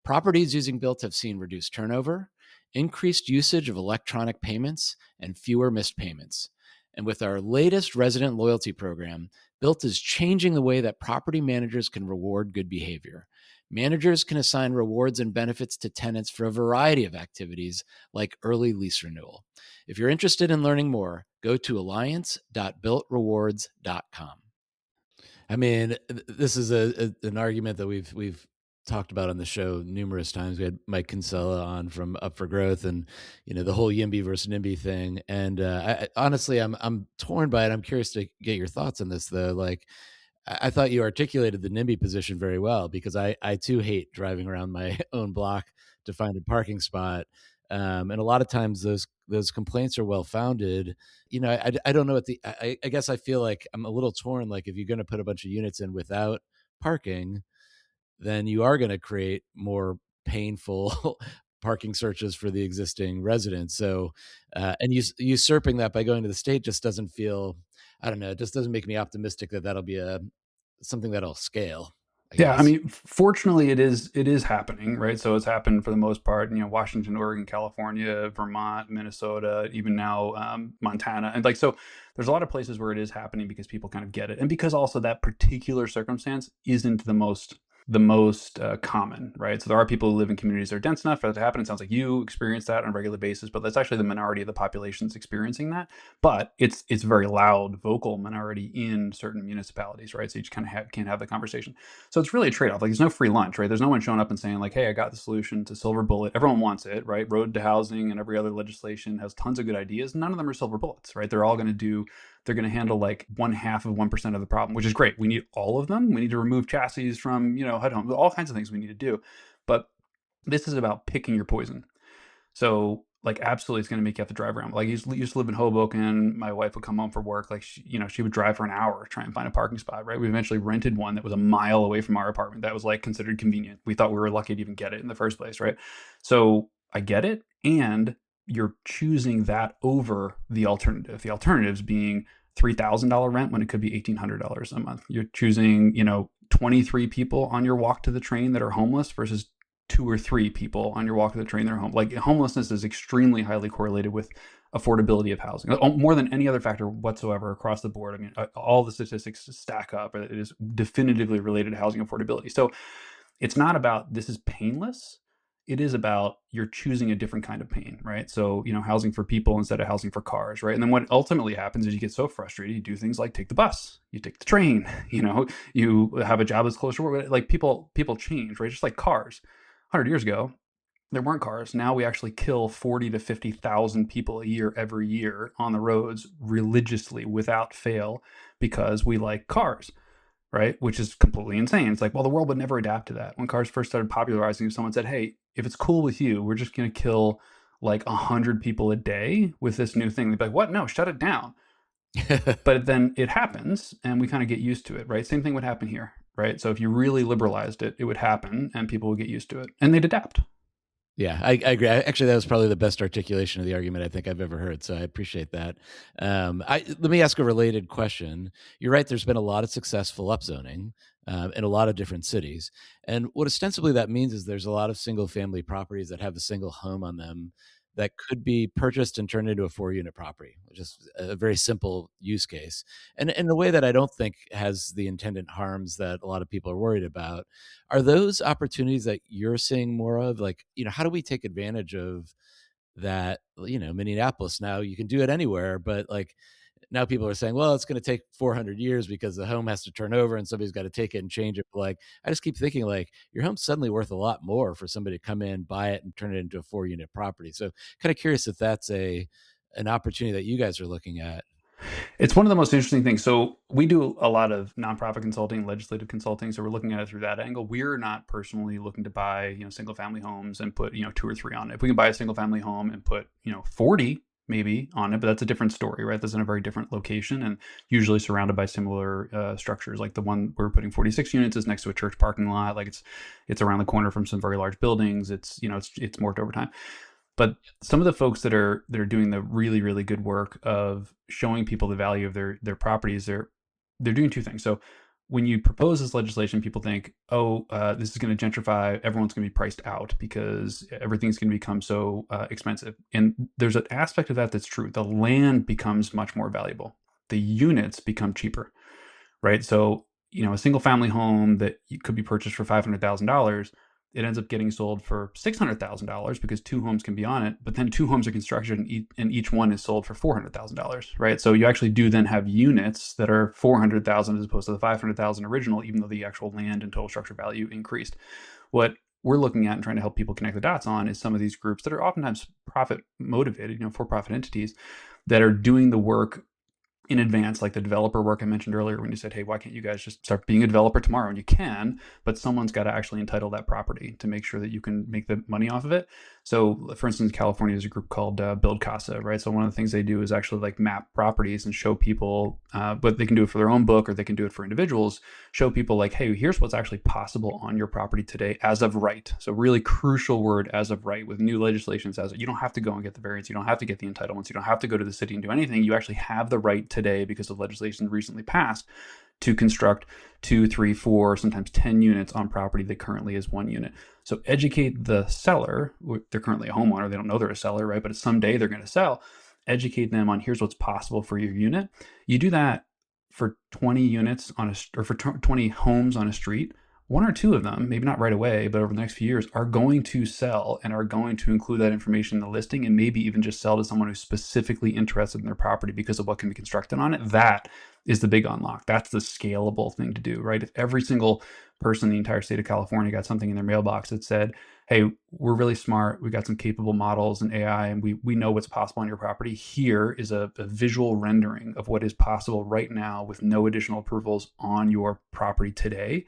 Properties using Built have seen reduced turnover, increased usage of electronic payments, and fewer missed payments. And with our latest resident loyalty program, Built is changing the way that property managers can reward good behavior. Managers can assign rewards and benefits to tenants for a variety of activities like early lease renewal. If you're interested in learning more, go to alliance.builtrewards.com. I mean, this is an argument that we've talked about on the show numerous times. We had Mike Kinsella on from Up for Growth, and the whole YIMBY versus NIMBY thing. And honestly, I'm torn by it. I'm curious to get your thoughts on this, though. Like, I thought you articulated the NIMBY position very well, because I too hate driving around my own block to find a parking spot. And a lot of times those complaints are well founded. I don't know what I guess I feel like I'm a little torn. Like, if you're going to put a bunch of units in without parking, then you are going to create more painful parking searches for the existing residents. So, and usurping that by going to the state just doesn't feel, I don't know, it just doesn't make me optimistic that that'll be something that'll scale, I Yeah, I guess. mean, fortunately, it is happening, right? So it's happened for the most part. Washington, Oregon, California, Vermont, Minnesota, even now Montana, and like, so there's a lot of places where it is happening because people kind of get it, and because also that particular circumstance isn't the most the most common, right? So there are people who live in communities that are dense enough for that to happen. It sounds like you experience that on a regular basis, but that's actually the minority of the population that's experiencing that. But it's very loud, vocal minority in certain municipalities, right? So you just kind of can't have the conversation. So it's really a trade-off. Like there's no free lunch, right? There's no one showing up and saying like, hey, I got the solution to silver bullet. Everyone wants it, right? Road to housing and every other legislation has tons of good ideas. None of them are silver bullets, right? They're going to handle like 1/2 of 1% of the problem, which is great. We need all of them. We need to remove chassis from, HUD homes, all kinds of things we need to do. But this is about picking your poison. So like absolutely it's going to make you have to drive around. Like I used to live in Hoboken. My wife would come home from work. Like she would drive for an hour, try and find a parking spot, right? We eventually rented one that was a mile away from our apartment. That was like considered convenient. We thought we were lucky to even get it in the first place, right? So I get it. And you're choosing that over the alternative. The alternatives being $3,000 rent when it could be $1,800 a month. You're choosing, 23 people on your walk to the train that are homeless versus 2 or 3 people on your walk to the train that are home. Like homelessness is extremely highly correlated with affordability of housing, more than any other factor whatsoever across the board. I mean, all the statistics stack up. It is definitively related to housing affordability. So it's not about this is painless. It is about you're choosing a different kind of pain, right? So, housing for people instead of housing for cars, right? And then what ultimately happens is you get so frustrated, you do things like take the bus, you take the train, you have a job that's closer. Like people change, right? Just like cars. 100 years ago, there weren't cars. Now we actually kill 40 to 50,000 people a year every year on the roads religiously without fail because we like cars, right? Which is completely insane. It's like, well, the world would never adapt to that. When cars first started popularizing, someone said, hey, if it's cool with you, we're just going to kill like 100 people a day with this new thing. They'd be like, what? No, shut it down. But then it happens and we kind of get used to it, right? Same thing would happen here, right? So if you really liberalized it, it would happen and people would get used to it and they'd adapt. Yeah, I agree. Actually, that was probably the best articulation of the argument I think I've ever heard. So I appreciate that. Let me ask a related question. You're right. There's been a lot of successful upzoning in a lot of different cities. And what ostensibly that means is there's a lot of single family properties that have a single home on them that could be purchased and turned into a 4-unit property, which is a very simple use case. And in a way that I don't think has the intended harms that a lot of people are worried about. Are those opportunities that you're seeing more of? Like, how do we take advantage of that? Minneapolis, now you can do it anywhere, but like now people are saying, well, it's going to take 400 years because the home has to turn over and somebody's got to take it and change it. But like, I just keep thinking like your home's suddenly worth a lot more for somebody to come in, buy it and turn it into a 4-unit property. So kind of curious if that's an opportunity that you guys are looking at. It's one of the most interesting things. So we do a lot of nonprofit consulting, legislative consulting. So we're looking at it through that angle. We're not personally looking to buy, single family homes and put, 2 or 3 on it. If we can buy a single family home and put, 40 maybe on it, but that's a different story, right? That's in a very different location and usually surrounded by similar structures. Like the one we're putting 46 units is next to a church parking lot. Like it's around the corner from some very large buildings. It's morphed over time. But some of the folks that are doing the really, really good work of showing people the value of their properties, they're doing 2 things. So when you propose this legislation, people think, oh, this is going to gentrify. Everyone's going to be priced out because everything's going to become so expensive. And there's an aspect of that that's true. The land becomes much more valuable. The units become cheaper, right? So, a single family home that could be purchased for $500,000, it ends up getting sold for $600,000 because 2 homes can be on it, but then 2 homes are constructed and each one is sold for $400,000, right? So you actually do then have units that are $400,000 as opposed to the $500,000 original, even though the actual land and total structure value increased. What we're looking at and trying to help people connect the dots on is some of these groups that are oftentimes profit motivated, for-profit entities that are doing the work in advance, like the developer work I mentioned earlier when you said, hey, why can't you guys just start being a developer tomorrow? And you can, but someone's got to actually entitle that property to make sure that you can make the money off of it. So for instance, California, there's a group called Build Casa, right? So one of the things they do is actually like map properties and show people, but they can do it for their own book or they can do it for individuals, show people like, hey, here's what's actually possible on your property today as of right. So really crucial word, as of right, with new legislation says you don't have to go and get the variance. You don't have to get the entitlements. You don't have to go to the city and do anything. You actually have the right today because of legislation recently passed to construct 2, 3, 4, sometimes 10 units on property that currently is 1 unit. So educate the seller. They're currently a homeowner. They don't know they're a seller, right? But someday they're going to sell. Educate them on here's what's possible for your unit. You do that for 20 units or for 20 homes on a street. one or two of them, maybe not right away, but over the next few years, are going to sell and are going to include that information in the listing, and maybe even just sell to someone who's specifically interested in their property because of what can be constructed on it. That is the big unlock. That's the scalable thing to do, right? If every single person in the entire state of California got something in their mailbox that said, hey, we're really smart, we got some capable models and AI, and we know what's possible on your property. Here is a visual rendering of what is possible right now with no additional approvals on your property today.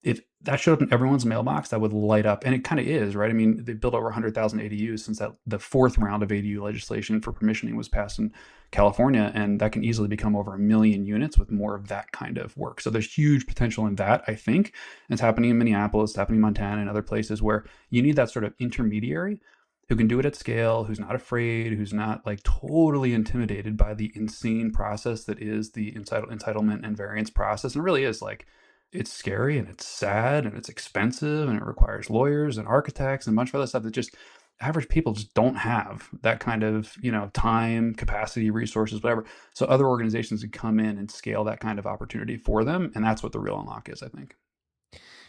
If that showed up in everyone's mailbox, that would light up. And it kind of is, right? I mean, they built over 100,000 ADUs since the fourth round of ADU legislation for permissioning was passed in California, and that can easily become over 1 million units with more of that kind of work. So there's huge potential in that, I think. And it's happening in Minneapolis, it's happening in Montana, and other places where you need that sort of intermediary who can do it at scale, who's not afraid, who's not like totally intimidated by the insane process that is the entitlement and variance process. And it really is like, it's scary and it's sad and it's expensive and it requires lawyers and architects and a bunch of other stuff that just average people just don't have that kind of, time, capacity, resources, whatever. So other organizations can come in and scale that kind of opportunity for them. And that's what the real unlock is, I think.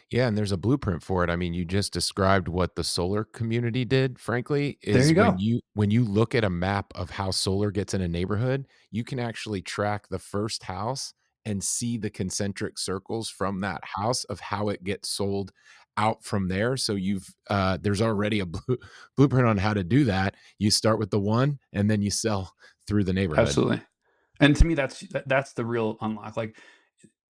Yeah, and there's a blueprint for it. I mean, you just described what the solar community did, frankly, There is you go. when you look at a map of how solar gets in a neighborhood, you can actually track the first house and see the concentric circles from that house of how it gets sold out from there. So there's already a blueprint on how to do that. You start with the one and then you sell through the neighborhood. Absolutely. And to me, that's the real unlock. Like,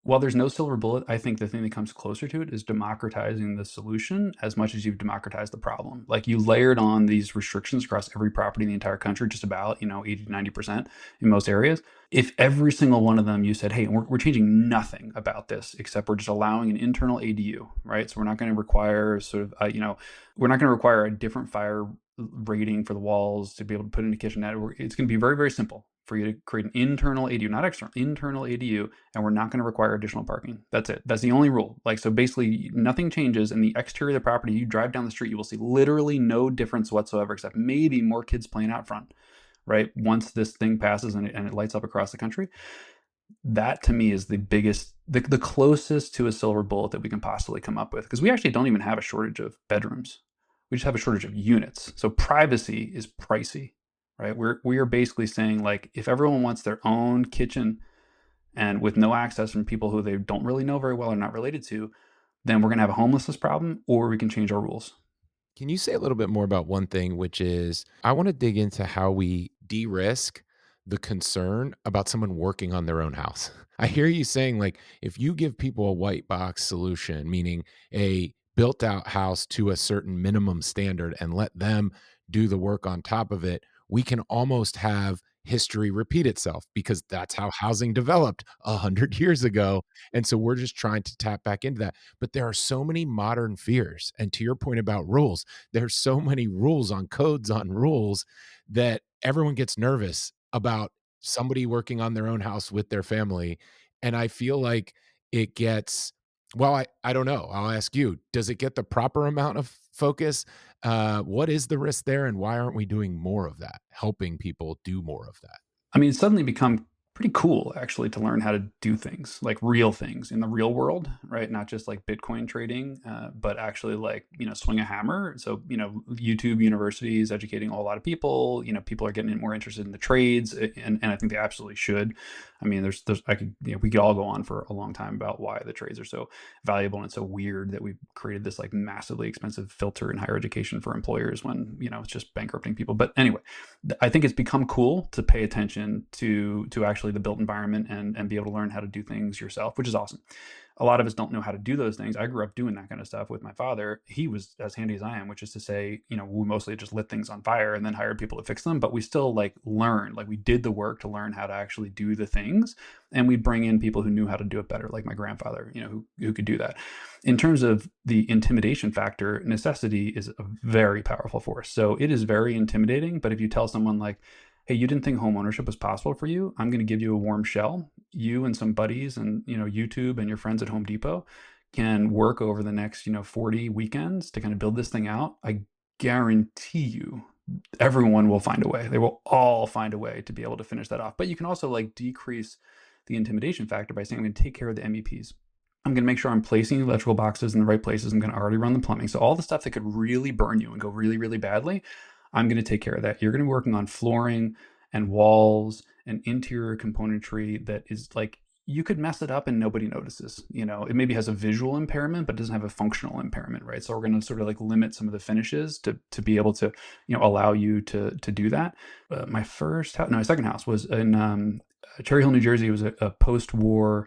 while there's no silver bullet, I think the thing that comes closer to it is democratizing the solution as much as you've democratized the problem. Like, you layered on these restrictions across every property in the entire country, just about, 80 to 90% in most areas. If every single one of them you said, hey, we're changing nothing about this except we're just allowing an internal ADU, right? So we're not going to require we're not going to require a different fire rating for the walls to be able to put in a kitchenette. It's going to be very, very simple for you to create an internal ADU, not external, internal ADU, and we're not going to require additional parking. That's it. That's the only rule. Like, so basically nothing changes in the exterior of the property. You drive down the street, you will see literally no difference whatsoever, except maybe more kids playing out front, right? Once this thing passes and it lights up across the country. That to me is the biggest, the closest to a silver bullet that we can possibly come up with, because we actually don't even have a shortage of bedrooms. We just have a shortage of units. So privacy is pricey, right? We are basically saying, like, if everyone wants their own kitchen and with no access from people who they don't really know very well or not related to, then we're going to have a homelessness problem, or we can change our rules. Can you say a little bit more about one thing, which is I want to dig into how we de-risk the concern about someone working on their own house. I hear you saying, like, if you give people a white box solution, meaning a built out house to a certain minimum standard and let them do the work on top of it, we can almost have history repeat itself because that's how housing developed 100 years ago. And so we're just trying to tap back into that. But there are so many modern fears. And to your point about rules, there's so many rules on codes on rules that everyone gets nervous about somebody working on their own house with their family. And I feel like it gets, well, I don't know. I'll ask you, does it get the proper amount of focus? What is the risk there? And why aren't we doing more of that, helping people do more of that? I mean, it's suddenly become pretty cool actually to learn how to do things, like real things in the real world, right? Not just like Bitcoin trading, but actually, like, swing a hammer. So, YouTube universities educating a lot of people. People are getting more interested in the trades, and I think they absolutely should. I mean, we could all go on for a long time about why the trades are so valuable, and it's so weird that we've created this like massively expensive filter in higher education for employers when, it's just bankrupting people. But anyway, I think it's become cool to pay attention to actually the built environment and be able to learn how to do things yourself, which is awesome. A lot of us don't know how to do those things. I grew up doing that kind of stuff with my father. He was as handy as I am, which is to say, we mostly just lit things on fire and then hired people to fix them, but we still like learned, like we did the work to learn how to actually do the things. And we'd bring in people who knew how to do it better, like my grandfather, who could do that. In terms of the intimidation factor, necessity is a very powerful force. So it is very intimidating, but if you tell someone like, hey, you didn't think homeownership was possible for you, I'm going to give you a warm shell. You and some buddies and, YouTube and your friends at Home Depot can work over the next, 40 weekends to kind of build this thing out. I guarantee you everyone will find a way. They will all find a way to be able to finish that off. But you can also like decrease the intimidation factor by saying, I'm going to take care of the MEPs. I'm going to make sure I'm placing electrical boxes in the right places. I'm going to already run the plumbing. So all the stuff that could really burn you and go really, really badly, I'm going to take care of that. You're going to be working on flooring and walls and interior componentry that is like, you could mess it up and nobody notices. It maybe has a visual impairment, but doesn't have a functional impairment, right? So we're going to sort of like limit some of the finishes to be able to, allow you to do that. My second house was in Cherry Hill, New Jersey. It was a post-war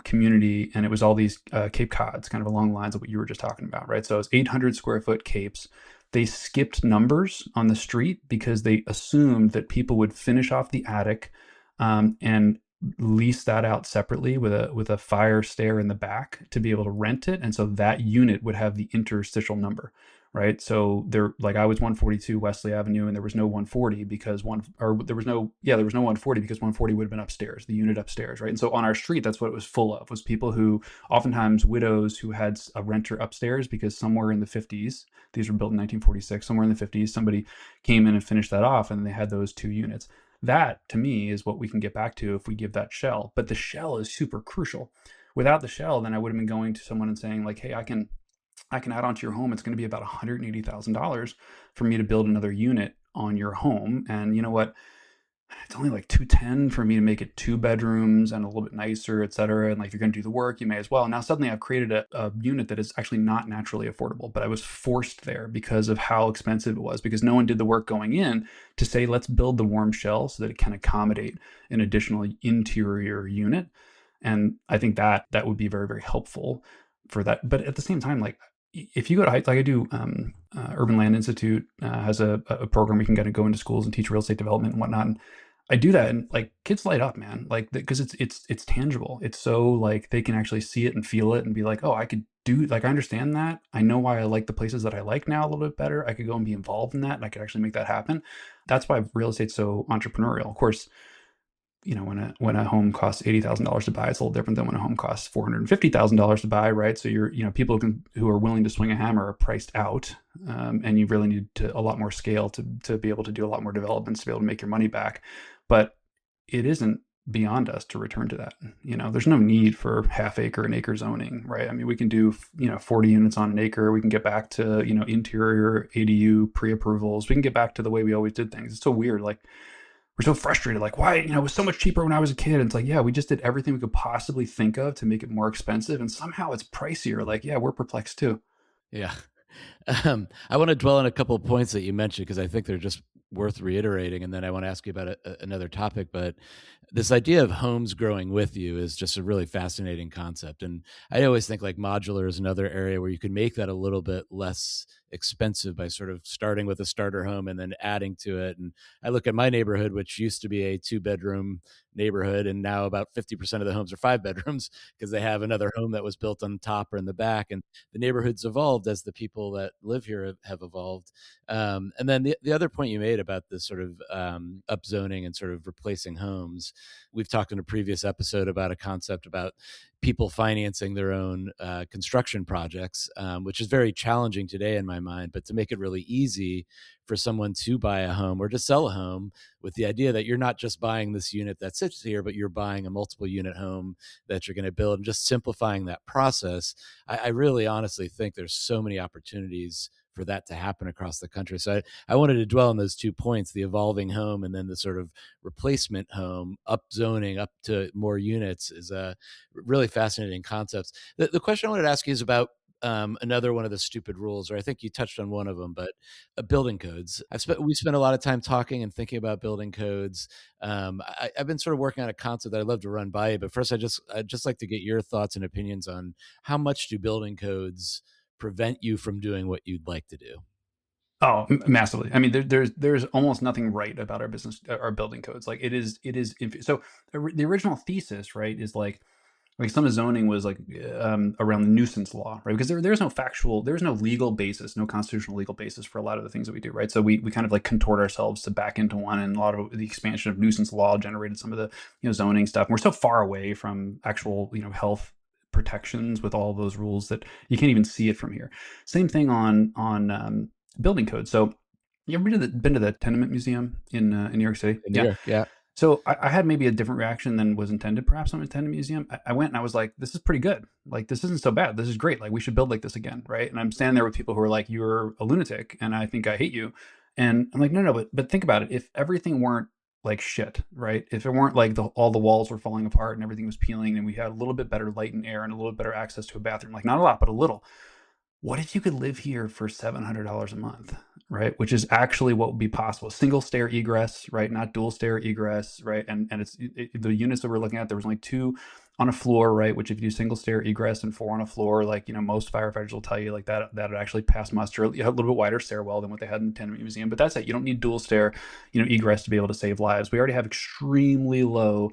community, and it was all these Cape Cods, kind of along the lines of what you were just talking about, right? So it was 800 square foot capes. They skipped numbers on the street because they assumed that people would finish off the attic and lease that out separately with a fire stair in the back to be able to rent it, and so that unit would have the interstitial number, right? So I was 142 Wesley Avenue, and there was no 140 because there was no 140 because 140 would have been upstairs, the unit upstairs, right? And so on our street, that's what it was full of, was people who, oftentimes widows who had a renter upstairs, because somewhere in the 50s, these were built in 1946, somewhere in the 50s, somebody came in and finished that off, and they had those two units. That, to me, is what we can get back to if we give that shell. But the shell is super crucial. Without the shell, then I would have been going to someone and saying, like, hey, I can add on to your home. It's going to be about $180,000 for me to build another unit on your home. And you know what? It's only like 210 for me to make it 2 bedrooms and a little bit nicer, et cetera. And like, if you're going to do the work, you may as well. Now suddenly I've created a unit that is actually not naturally affordable, but I was forced there because of how expensive it was, because no one did the work going in to say, let's build the warm shell so that it can accommodate an additional interior unit. And I think that would be very, very helpful for that. But at the same time, like, if you go to Heights, like I do, Urban Land Institute has a program we can kind of go into schools and teach real estate development and whatnot. And I do that, and like, kids light up, man. Like, because it's tangible. It's so like they can actually see it and feel it and be like, oh, I could do, like, I understand that. I know why I like the places that I like now a little bit better. I could go and be involved in that, and I could actually make that happen. That's why real estate's so entrepreneurial. Of course, when a home costs $80,000 to buy, it's a little different than when a home costs $450,000 to buy, right? So people who are willing to swing a hammer are priced out, and you really need a lot more scale to be able to do a lot more developments to be able to make your money back. But it isn't beyond us to return to that. There's no need for half acre and acre zoning, right? I mean, we can do 40 units on an acre. We can get back to interior ADU pre-approvals. We can get back to the way we always did things. It's so weird, like, we're so frustrated, like, why, it was so much cheaper when I was a kid. And it's like, yeah, we just did everything we could possibly think of to make it more expensive, and somehow it's pricier. Like, yeah, we're perplexed too. Yeah. I want to dwell on a couple of points that you mentioned, because I think they're just worth reiterating, and then I want to ask you about another topic. But this idea of homes growing with you is just a really fascinating concept, and I always think like modular is another area where you can make that a little bit less expensive by sort of starting with a starter home and then adding to it. And I look at my neighborhood, which used to be a 2-bedroom neighborhood, and now about 50% of the homes are 5 bedrooms because they have another home that was built on the top or in the back. And the neighborhood's evolved as the people that live here have evolved. And then the other point you made about this sort of upzoning and sort of replacing homes, we've talked in a previous episode about a concept about people financing their own construction projects, which is very challenging today in my mind. But to make it really easy for someone to buy a home or to sell a home, with the idea that you're not just buying this unit that sits here, but you're buying a multiple unit home that you're going to build, and just simplifying that process, I really honestly think there's so many opportunities for that to happen across the country. So I wanted to dwell on those 2 points, the evolving home and then the sort of replacement home. Upzoning up to more units is a really fascinating concepts. The question I wanted to ask you is about another one of the stupid rules, or I think you touched on one of them, but building codes. We spent a lot of time talking and thinking about building codes. I've been sort of working on a concept that I'd love to run by you, but first I'd just like to get your thoughts and opinions on how much do building codes prevent you from doing what you'd like to do? Oh, massively. I mean, there's almost nothing right about our building codes. Like, it is. So the original thesis, right, is like some of zoning was like around the nuisance law, right? Because there's no legal basis, no constitutional legal basis for a lot of the things that we do, right? So we kind of like contort ourselves to back into one, and a lot of the expansion of nuisance law generated some of the zoning stuff. And we're so far away from actual health protections with all those rules that you can't even see it from here. Same thing on building code. So you ever been to the Tenement Museum in New York City? In New York, yeah. So I had maybe a different reaction than was intended, perhaps on Intended Museum. I went and I was like, this is pretty good. Like, this isn't so bad. This is great. Like, we should build like this again, right? And I'm standing there with people who are like, you're a lunatic, and I think I hate you. And I'm like, no, but think about it. If everything weren't like shit, right? If it weren't like all the walls were falling apart and everything was peeling, and we had a little bit better light and air and a little bit better access to a bathroom, like not a lot, but a little, what if you could live here for $700 a month, right? Which is actually what would be possible. Single stair egress, right? Not dual stair egress, right? And the units that we're looking at, there was only 2 on a floor, right? Which if you do single stair egress and 4 on a floor, like, most firefighters will tell you like that would actually pass muster. You have a little bit wider stairwell than what they had in the Tenement Museum, but that's it. You don't need dual stair, egress to be able to save lives. We already have extremely low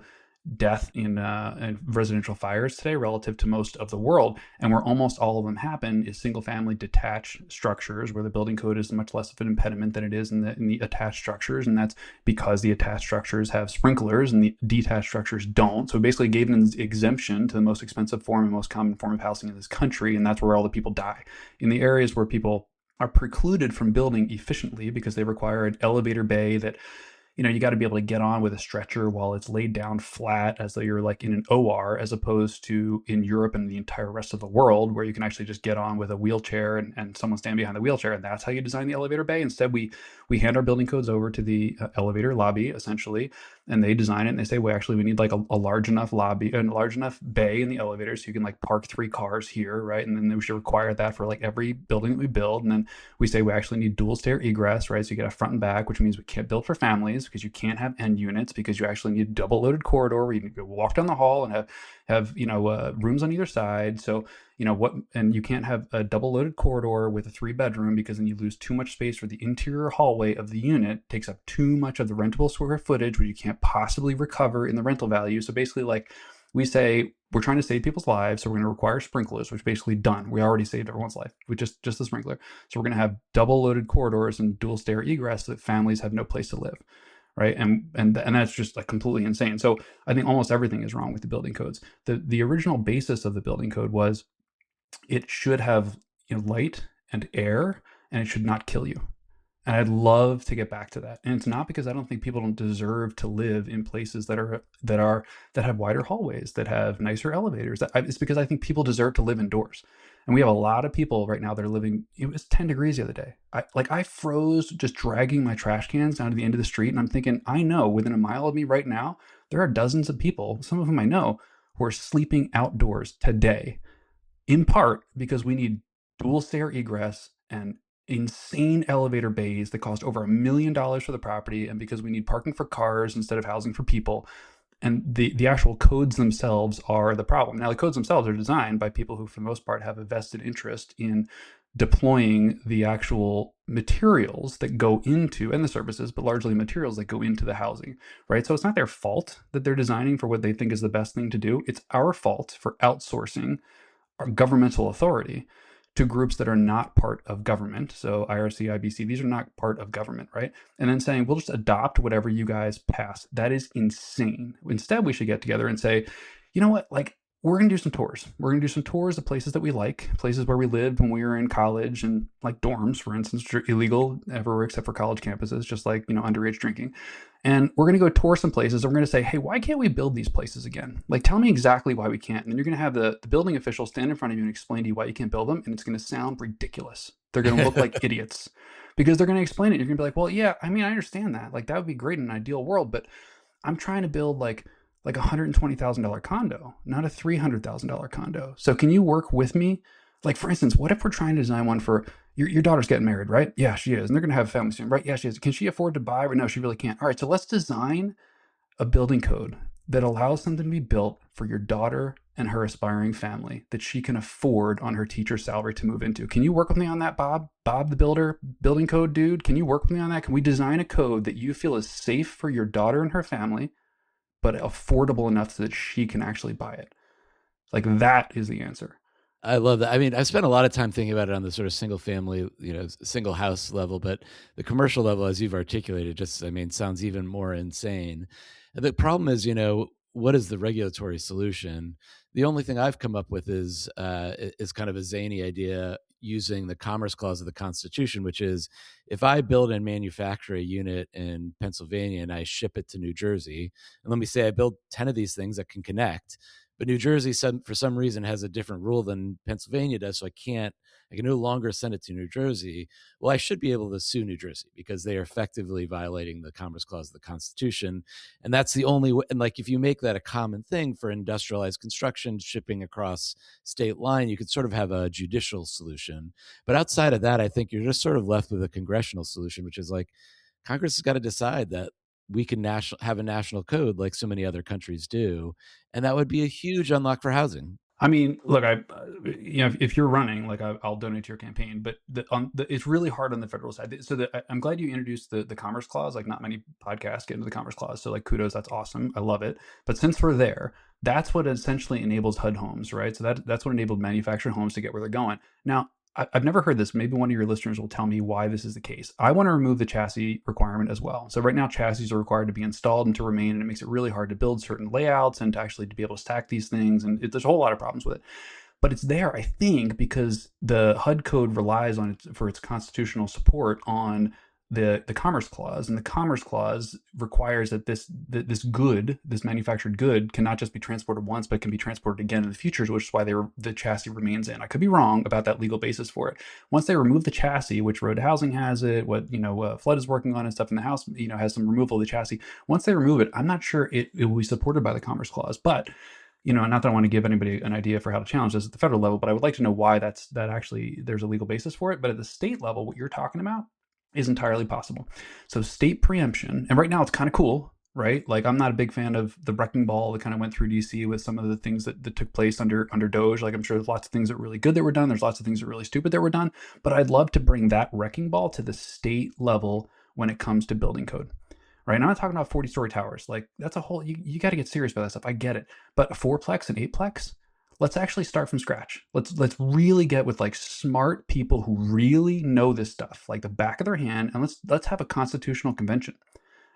death in residential fires today relative to most of the world, and where almost all of them happen is single family detached structures, where the building code is much less of an impediment than it is in the attached structures, and that's because the attached structures have sprinklers and the detached structures don't. So we basically gave an exemption to the most expensive form and most common form of housing in this country, and that's where all the people die. In the areas where people are precluded from building efficiently because they require an elevator bay that you got to be able to get on with a stretcher while it's laid down flat as though you're like in an OR, as opposed to in Europe and the entire rest of the world where you can actually just get on with a wheelchair and someone stand behind the wheelchair. And that's how you design the elevator bay. Instead, we hand our building codes over to the elevator lobby, essentially, and they design it and they say, well, actually, we need like a large enough lobby and a large enough bay in the elevator so you can like park 3 cars here, right? And then we should require that for like every building that we build. And then we say we actually need dual stair egress, right? So you get a front and back, which means we can't build for families because you can't have end units, because you actually need a double loaded corridor where you can walk down the hall and have rooms on either side. So and you can't have a double loaded corridor with a 3-bedroom, because then you lose too much space for the interior hallway of the unit. It takes up too much of the rentable square footage, which you can't possibly recover in the rental value. So basically, like, we say we're trying to save people's lives, so we're going to require sprinklers, which basically done. We already saved everyone's life with just the sprinkler. So we're going to have double loaded corridors and dual stair egress so that families have no place to live, right? And that's just like completely insane. So I think almost everything is wrong with the building codes. The original basis of the building code was it should have light and air, and it should not kill you. And I'd love to get back to that. And it's not because I don't think people don't deserve to live in places that have wider hallways, that have nicer elevators. It's because I think people deserve to live indoors. And we have a lot of people right now that are living. It was 10 degrees the other day. I froze just dragging my trash cans down to the end of the street, and I'm thinking, I know within a mile of me right now, there are dozens of people, some of whom I know, who are sleeping outdoors today, in part because we need dual stair egress and insane elevator bays that cost over $1 million for the property, and because we need parking for cars instead of housing for people. And the actual codes themselves are the problem. Now, the codes themselves are designed by people who, for the most part, have a vested interest in deploying the actual materials that go into, and the services, but largely materials that go into the housing, right? So it's not their fault that they're designing for what they think is the best thing to do. It's our fault for outsourcing our governmental authority to groups that are not part of government. So IRC, IBC, these are not part of government, right? And then saying, we'll just adopt whatever you guys pass. That is insane. Instead, we should get together and say, you know what, like, we're going to do some tours. We're going to do some tours of places that we like, places where we lived when we were in college, and like dorms, for instance, which are illegal everywhere except for college campuses, just like, underage drinking. And we're going to go tour some places, and we're going to say, hey, why can't we build these places again? Like, tell me exactly why we can't. And then you're going to have the building official stand in front of you and explain to you why you can't build them. And it's going to sound ridiculous. They're going to look like idiots because they're going to explain it. You're going to be like, well, yeah, I mean, I understand that. Like, that would be great in an ideal world, but I'm trying to build like a $120,000 condo, not a $300,000 condo. So can you work with me? Like, for instance, what if we're trying to design one for your daughter's getting married, right? Yeah, she is. And they're going to have a family soon, right? Yeah, she is. Can she afford to buy? No, she really can't. All right, so let's design a building code that allows something to be built for your daughter and her aspiring family that she can afford on her teacher's salary to move into. Can you work with me on that, Bob? Bob, the builder, building code dude, can you work with me on that? Can we design a code that you feel is safe for your daughter and her family, but affordable enough so that she can actually buy it? Like, that is the answer. I love that. I mean, I spent a lot of time thinking about it on the sort of single family, single house level, but the commercial level, as you've articulated, just, I mean, sounds even more insane. The problem is, what is the regulatory solution? The only thing I've come up with is kind of a zany idea. using the Commerce Clause of the Constitution, which is if I build and manufacture a unit in Pennsylvania and I ship it to New Jersey, and let me say I build 10 of these things that can connect, but New Jersey, for some reason, has a different rule than Pennsylvania does, so I can no longer send it to New Jersey. Well, I should be able to sue New Jersey because they are effectively violating the Commerce Clause of the Constitution. And that's the only way. And like, if you make that a common thing for industrialized construction, shipping across state line, you could sort of have a judicial solution. But outside of that, I think you're just sort of left with a congressional solution, which is like Congress has got to decide that we can have a national code like so many other countries do. And that would be a huge unlock for housing. I mean, look, if you're running, like, I'll donate to your campaign, but it's really hard on the federal side. So I'm glad you introduced the Commerce Clause. Like, not many podcasts get into the Commerce Clause, so like, kudos, that's awesome, I love it. But since we're there, that's what essentially enables HUD homes, right? So that's what enabled manufactured homes to get where they're going. Now, I've never heard this. Maybe one of your listeners will tell me why this is the case. I want to remove the chassis requirement as well. So right now, chassis are required to be installed and to remain, and it makes it really hard to build certain layouts and to actually to be able to stack these things. And there's a whole lot of problems with it. But it's there, I think, because the HUD code relies on it for its constitutional support on the Commerce Clause, and the Commerce Clause requires that this manufactured good, cannot just be transported once, but can be transported again in the future, which is why the chassis remains in. I could be wrong about that legal basis for it. Once they remove the chassis, which Road to Housing has it, what Flood is working on and stuff in the House, has some removal of the chassis. Once they remove it, I'm not sure it will be supported by the Commerce Clause, but. Not that I want to give anybody an idea for how to challenge this at the federal level, but I would like to know why that actually there's a legal basis for it. But at the state level, what you're talking about is entirely possible. So state preemption, and right now it's kind of cool, right? Like, I'm not a big fan of the wrecking ball that kind of went through DC with some of the things that took place under Doge. Like, I'm sure there's lots of things that were really good that were done. There's lots of things that were really stupid that were done. But I'd love to bring that wrecking ball to the state level when it comes to building code. Right? And I'm not talking about 40-story towers. Like, that's a whole, you got to get serious about that stuff. I get it. But a 4-plex and 8-plex, let's actually start from scratch. Let's really get with like smart people who really know this stuff, like the back of their hand, and let's have a constitutional convention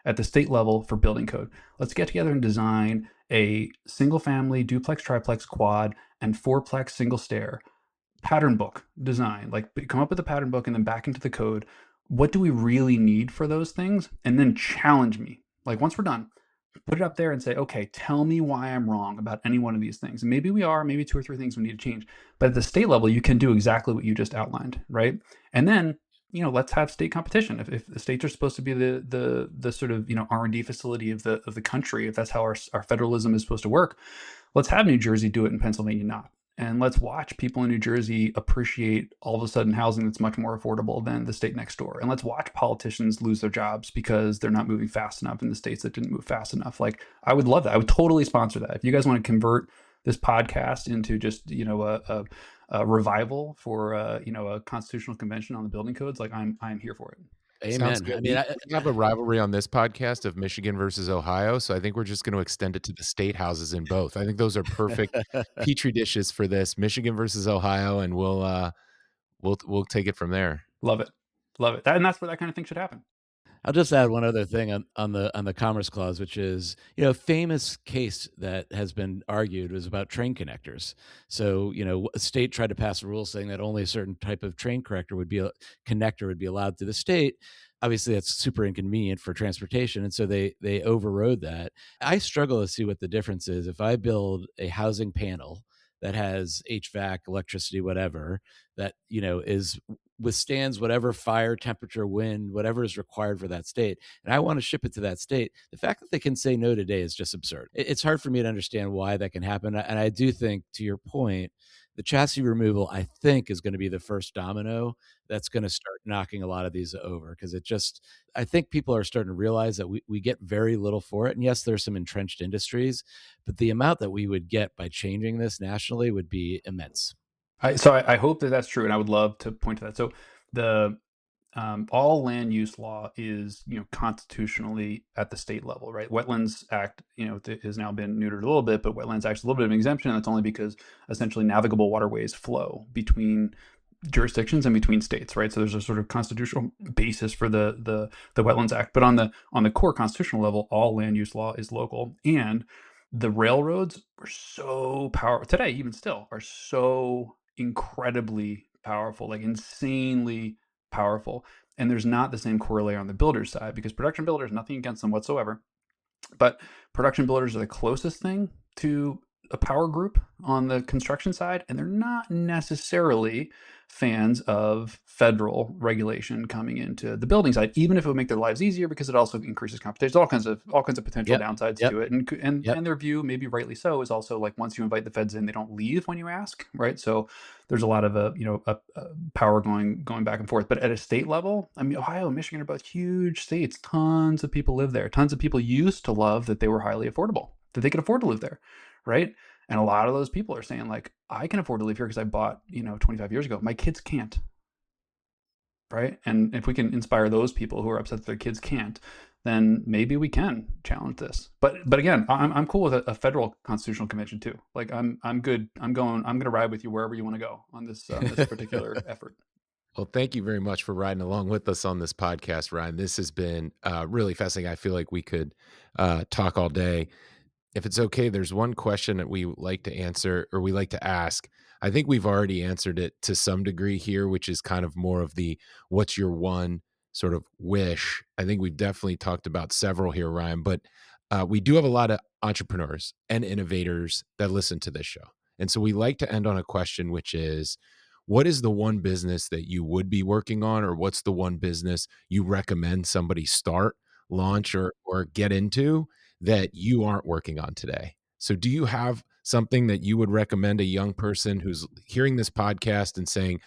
at the state level for building code. Let's get together and design a single family duplex, triplex, quad, and 4-plex single stair pattern book design. Like, come up with a pattern book and then back into the code. What do we really need for those things? And then challenge me. Like, once we're done, put it up there and say, okay, tell me why I'm wrong about any one of these things. And maybe we are, maybe 2 or 3 things we need to change. But at the state level, you can do exactly what you just outlined, right? And then, let's have state competition. If the states are supposed to be the sort of, R&D facility of the country, if that's how our federalism is supposed to work, let's have New Jersey do it and Pennsylvania not. And let's watch people in New Jersey appreciate all of a sudden housing that's much more affordable than the state next door. And let's watch politicians lose their jobs because they're not moving fast enough in the states that didn't move fast enough. Like, I would love that. I would totally sponsor that. If you guys want to convert this podcast into just, a revival for, a constitutional convention on the building codes, like, I'm here for it. Sounds Amen. good. I mean, We have a rivalry on this podcast of Michigan versus Ohio, so I think we're just going to extend it to the state houses in both. I think those are perfect petri dishes for this, Michigan versus Ohio, and we'll take it from there. Love it. Love it. And that's where that kind of thing should happen. I'll just add one other thing on the Commerce Clause, which is, a famous case that has been argued was about train connectors. So, a state tried to pass a rule saying that only a certain type of train connector would be allowed to the state. Obviously, that's super inconvenient for transportation, and so they overrode that. I struggle to see what the difference is if I build a housing panel that has HVAC, electricity, whatever, that is withstands whatever fire, temperature, wind, whatever is required for that state, and I want to ship it to that state. The fact that they can say no today is just absurd. It's hard for me to understand why that can happen, and I do think, to your point, the chassis removal, I think, is going to be the first domino that's going to start knocking a lot of these over, because I think people are starting to realize that we get very little for it. And yes, there's some entrenched industries, but the amount that we would get by changing this nationally would be immense. I hope that that's true, and I would love to point to that. So the all land use law is constitutionally at the state level, right? Wetlands Act has now been neutered a little bit, but Wetlands Act is a little bit of an exemption, and that's only because essentially navigable waterways flow between jurisdictions and between states, right? So there's a sort of constitutional basis for the Wetlands Act, but on the core constitutional level, all land use law is local. And the railroads are so powerful today, even still, are so incredibly powerful, like insanely powerful. And there's not the same corollary on the builder side, because production builders, nothing against them whatsoever, but production builders are the closest thing to a power group on the construction side, and they're not necessarily fans of federal regulation coming into the building side, even if it would make their lives easier, because it also increases competition. There's all kinds of potential Yep. downsides Yep. to it, and Yep. and their view, maybe rightly so, is also like once you invite the feds in, they don't leave when you ask, right? So there's a lot of power going back and forth. But at a state level, I mean, Ohio and Michigan are both huge states. Tons of people live there. Tons of people used to love that they were highly affordable, that they could afford to live there, right? And a lot of those people are saying, like, I can afford to live here because I bought, 25 years ago. My kids can't, right? And if we can inspire those people who are upset that their kids can't, then maybe we can challenge this. But again, I'm cool with a federal constitutional convention too. Like I'm good. I'm gonna ride with you wherever you want to go on this particular effort. Well, thank you very much for riding along with us on this podcast, Ryan. This has been really fascinating. I feel like we could talk all day. If it's okay, there's one question that we like to answer, or we like to ask. I think we've already answered it to some degree here, which is kind of more of the what's your one sort of wish. I think we've definitely talked about several here, Ryan, but we do have a lot of entrepreneurs and innovators that listen to this show. And so we like to end on a question, which is, what is the one business that you would be working on, or what's the one business you recommend somebody start, launch, or get into that you aren't working on today? So do you have something that you would recommend a young person who's hearing this podcast and saying,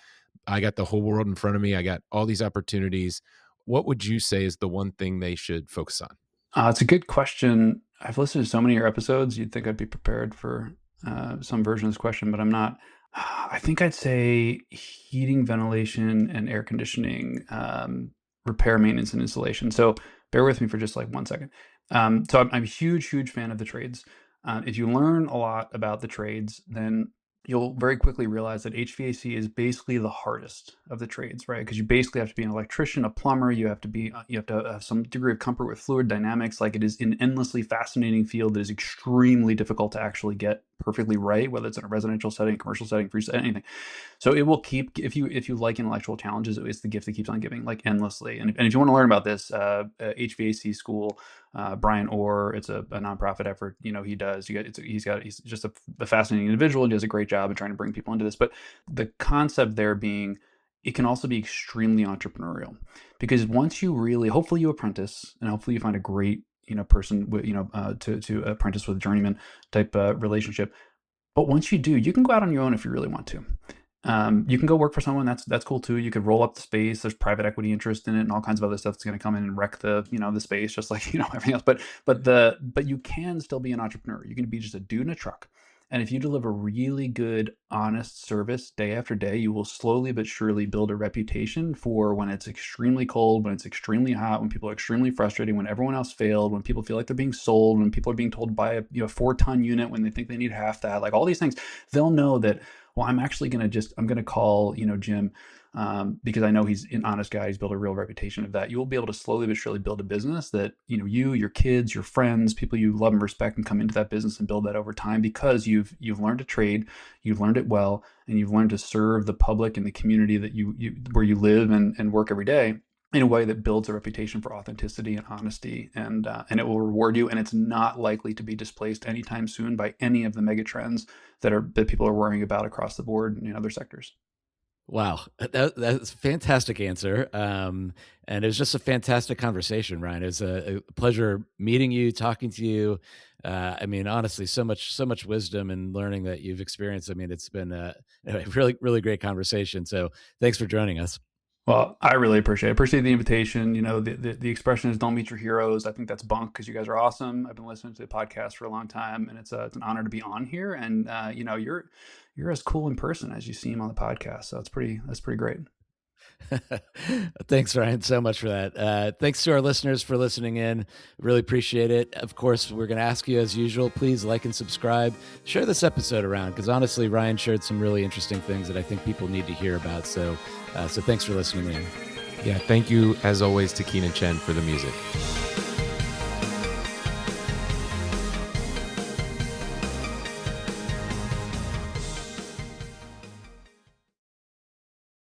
I got the whole world in front of me, I got all these opportunities? What would you say is the one thing they should focus on? It's a good question. I've listened to so many of your episodes. You'd think I'd be prepared for some version of this question, but I'm not. I think I'd say heating, ventilation, and air conditioning, repair, maintenance, and installation. So bear with me for just like 1 second. So I'm a huge fan of the trades. If you learn a lot about the trades, then you'll very quickly realize that HVAC is basically the hardest of the trades, right? Because you basically have to be an electrician, a plumber. You have to have some degree of comfort with fluid dynamics. Like, it is an endlessly fascinating field that is extremely difficult to actually get perfectly right, whether it's in a residential setting, commercial setting, free setting, anything. So it will keep, if you like intellectual challenges, it's the gift that keeps on giving, like endlessly. And if you want to learn about this, HVAC school, Brian Orr, it's a nonprofit effort. He's just a fascinating individual. He does a great job of trying to bring people into this. But the concept there being, it can also be extremely entrepreneurial, because once you really, hopefully you apprentice, and hopefully you find a great person with, to apprentice with a journeyman type relationship. But once you do, you can go out on your own if you really want to. You can go work for someone. That's cool too. You could roll up the space. There's private equity interest in it, and all kinds of other stuff that's going to come in and wreck the space, just like everything else. But you can still be an entrepreneur. You can be just a dude in a truck, and if you deliver really good, honest service day after day, you will slowly but surely build a reputation for when it's extremely cold, when it's extremely hot, when people are extremely frustrated, when everyone else failed, when people feel like they're being sold, when people are being told to buy a 4-ton unit when they think they need half that. Like all these things, they'll know that, well, I'm going to call, Jim, because I know he's an honest guy. He's built a real reputation of that. You will be able to slowly but surely build a business that, you, your kids, your friends, people you love and respect, and come into that business and build that over time, because you've learned to trade, you've learned it well, and you've learned to serve the public and the community that you where you live and work every day, in a way that builds a reputation for authenticity and honesty, and it will reward you. And it's not likely to be displaced anytime soon by any of the mega trends that people are worrying about across the board in other sectors. Wow, that's a fantastic answer. And it was just a fantastic conversation, Ryan. It was a pleasure meeting you, talking to you. I mean, honestly, so much wisdom and learning that you've experienced. I mean, it's been a really great conversation. So thanks for joining us. Well, I really appreciate the invitation. The expression is "don't meet your heroes." I think that's bunk, because you guys are awesome. I've been listening to the podcast for a long time, and it's an honor to be on here. And you're as cool in person as you seem on the podcast. So that's pretty great. Thanks, Ryan, so much for that. Thanks to our listeners for listening in. Really appreciate it. Of course, we're going to ask you, as usual, please like and subscribe. Share this episode around, because honestly, Ryan shared some really interesting things that I think people need to hear about. So thanks for listening in. Yeah, thank you, as always, to Keenan Chen for the music.